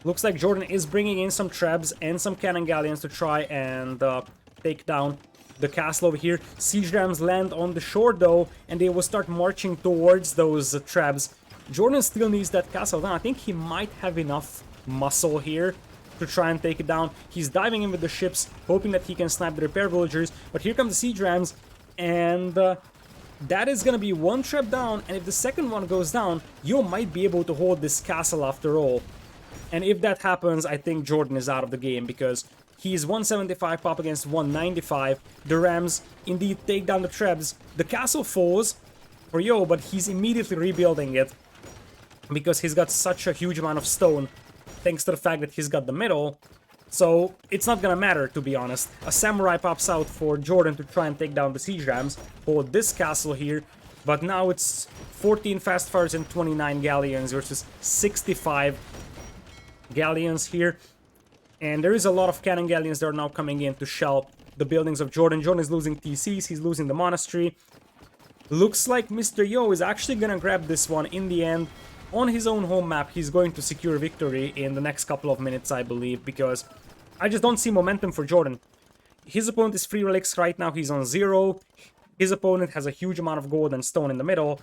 Looks like Jordan is bringing in some trebs and some cannon galleons to try and take down the castle over here. Siege rams land on the shore though, and they will start marching towards those trebs. Jordan still needs that castle down. I think he might have enough muscle here to try and take it down. He's diving in with the ships, hoping that he can snipe the repair villagers. But here come the siege rams, and that is gonna be one trap down. And if the second one goes down, you might be able to hold this castle after all. And if that happens, I think Jordan is out of the game, because he's 175 pop against 195. The Rams indeed take down the Trebs. The castle falls for Yo, but he's immediately rebuilding it, because he's got such a huge amount of stone, thanks to the fact that he's got the middle. So it's not gonna matter, to be honest. A samurai pops out for Jordan to try and take down the siege rams, hold this castle here. But now it's 14 fast fires and 29 galleons versus 65 galleons here, and there is a lot of cannon galleons that are now coming in to shell the buildings of Jordan. Jordan is losing TCs, he's losing the monastery. Looks like Mr.Yo is actually gonna grab this one in the end. On his own home map, he's going to secure victory in the next couple of minutes, I believe, because I just don't see momentum for Jordan. His opponent is 3 relics right now, he's on 0. His opponent has a huge amount of gold and stone in the middle,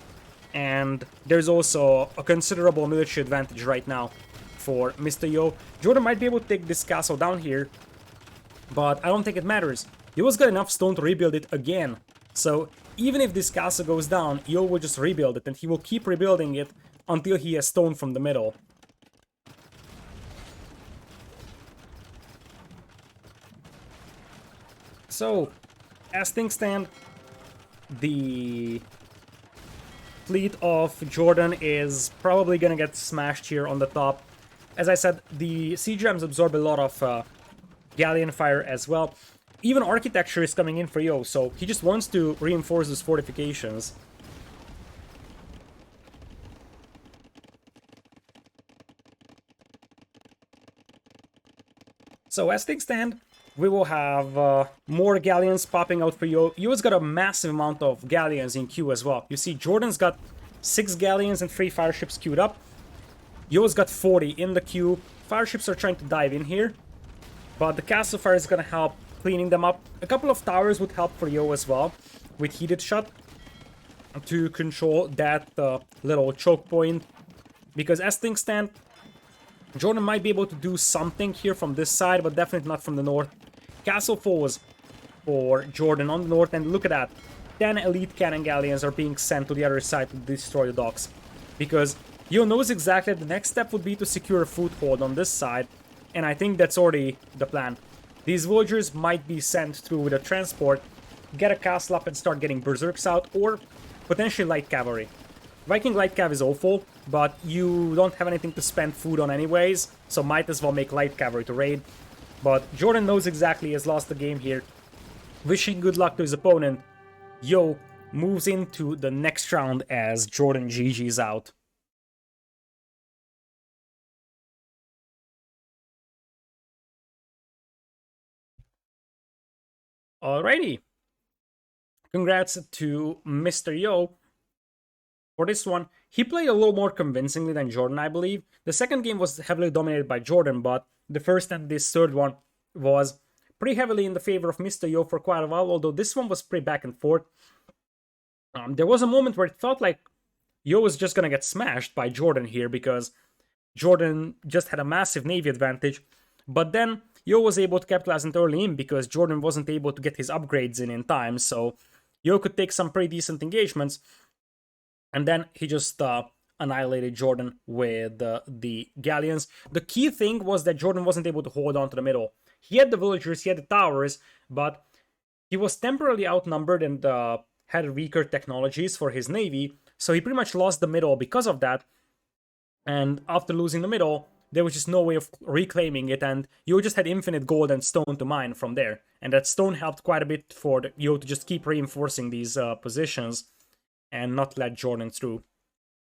and there's also a considerable military advantage right now for Mr.Yo. Jordan might be able to take this castle down here, but I don't think it matters. Yo's got enough stone to rebuild it again. So even if this castle goes down, Yo will just rebuild it, and he will keep rebuilding it until he has stone from the middle. So, as things stand, the fleet of Jordan is probably gonna get smashed here on the top. As I said, the siege rams absorb a lot of galleon fire as well. Even architecture is coming in for Yo, so he just wants to reinforce those fortifications. So as things stand, we will have more galleons popping out for Yo. Yo's got a massive amount of galleons in queue as well. You see, Jordan's got 6 galleons and 3 fire ships queued up. Yo's got 40 in the queue. Fire ships are trying to dive in here, but the castle fire is gonna help cleaning them up. A couple of towers would help for Yo as well, with heated shot, to control that little choke point. Because as things stand, Jordan might be able to do something here from this side, but definitely not from the north. Castle falls for Jordan on the north, and look at that. 10 elite cannon galleons are being sent to the other side to destroy the docks. Because Yo knows exactly the next step would be to secure a foothold on this side, and I think that's already the plan. These villagers might be sent through with a transport, get a castle up and start getting berserks out, or potentially light cavalry. Viking light cav is awful, but you don't have anything to spend food on anyways, so might as well make light cavalry to raid. But Jordan knows exactly he has lost the game here. Wishing good luck to his opponent, Yo moves into the next round as Jordan GG's out. Alrighty. Congrats to Mr.Yo for this one. He played a little more convincingly than Jordan, I believe. The second game was heavily dominated by Jordan, but the first and this third one was pretty heavily in the favor of Mr.Yo for quite a while, although this one was pretty back and forth. There was a moment where it felt like Yo was just gonna get smashed by Jordan here because Jordan just had a massive navy advantage, but then Yo was able to capitalize it early in because Jordan wasn't able to get his upgrades in time, so Yo could take some pretty decent engagements, and then he just annihilated Jordan with the galleons. The key thing was that Jordan wasn't able to hold on to the middle. He had the villagers, he had the towers, but he was temporarily outnumbered and had weaker technologies for his navy, so he pretty much lost the middle because of that. And after losing the middle, there was just no way of reclaiming it, and you just had infinite gold and stone to mine from there. And that stone helped quite a bit for you to just keep reinforcing these positions and not let Jordan through.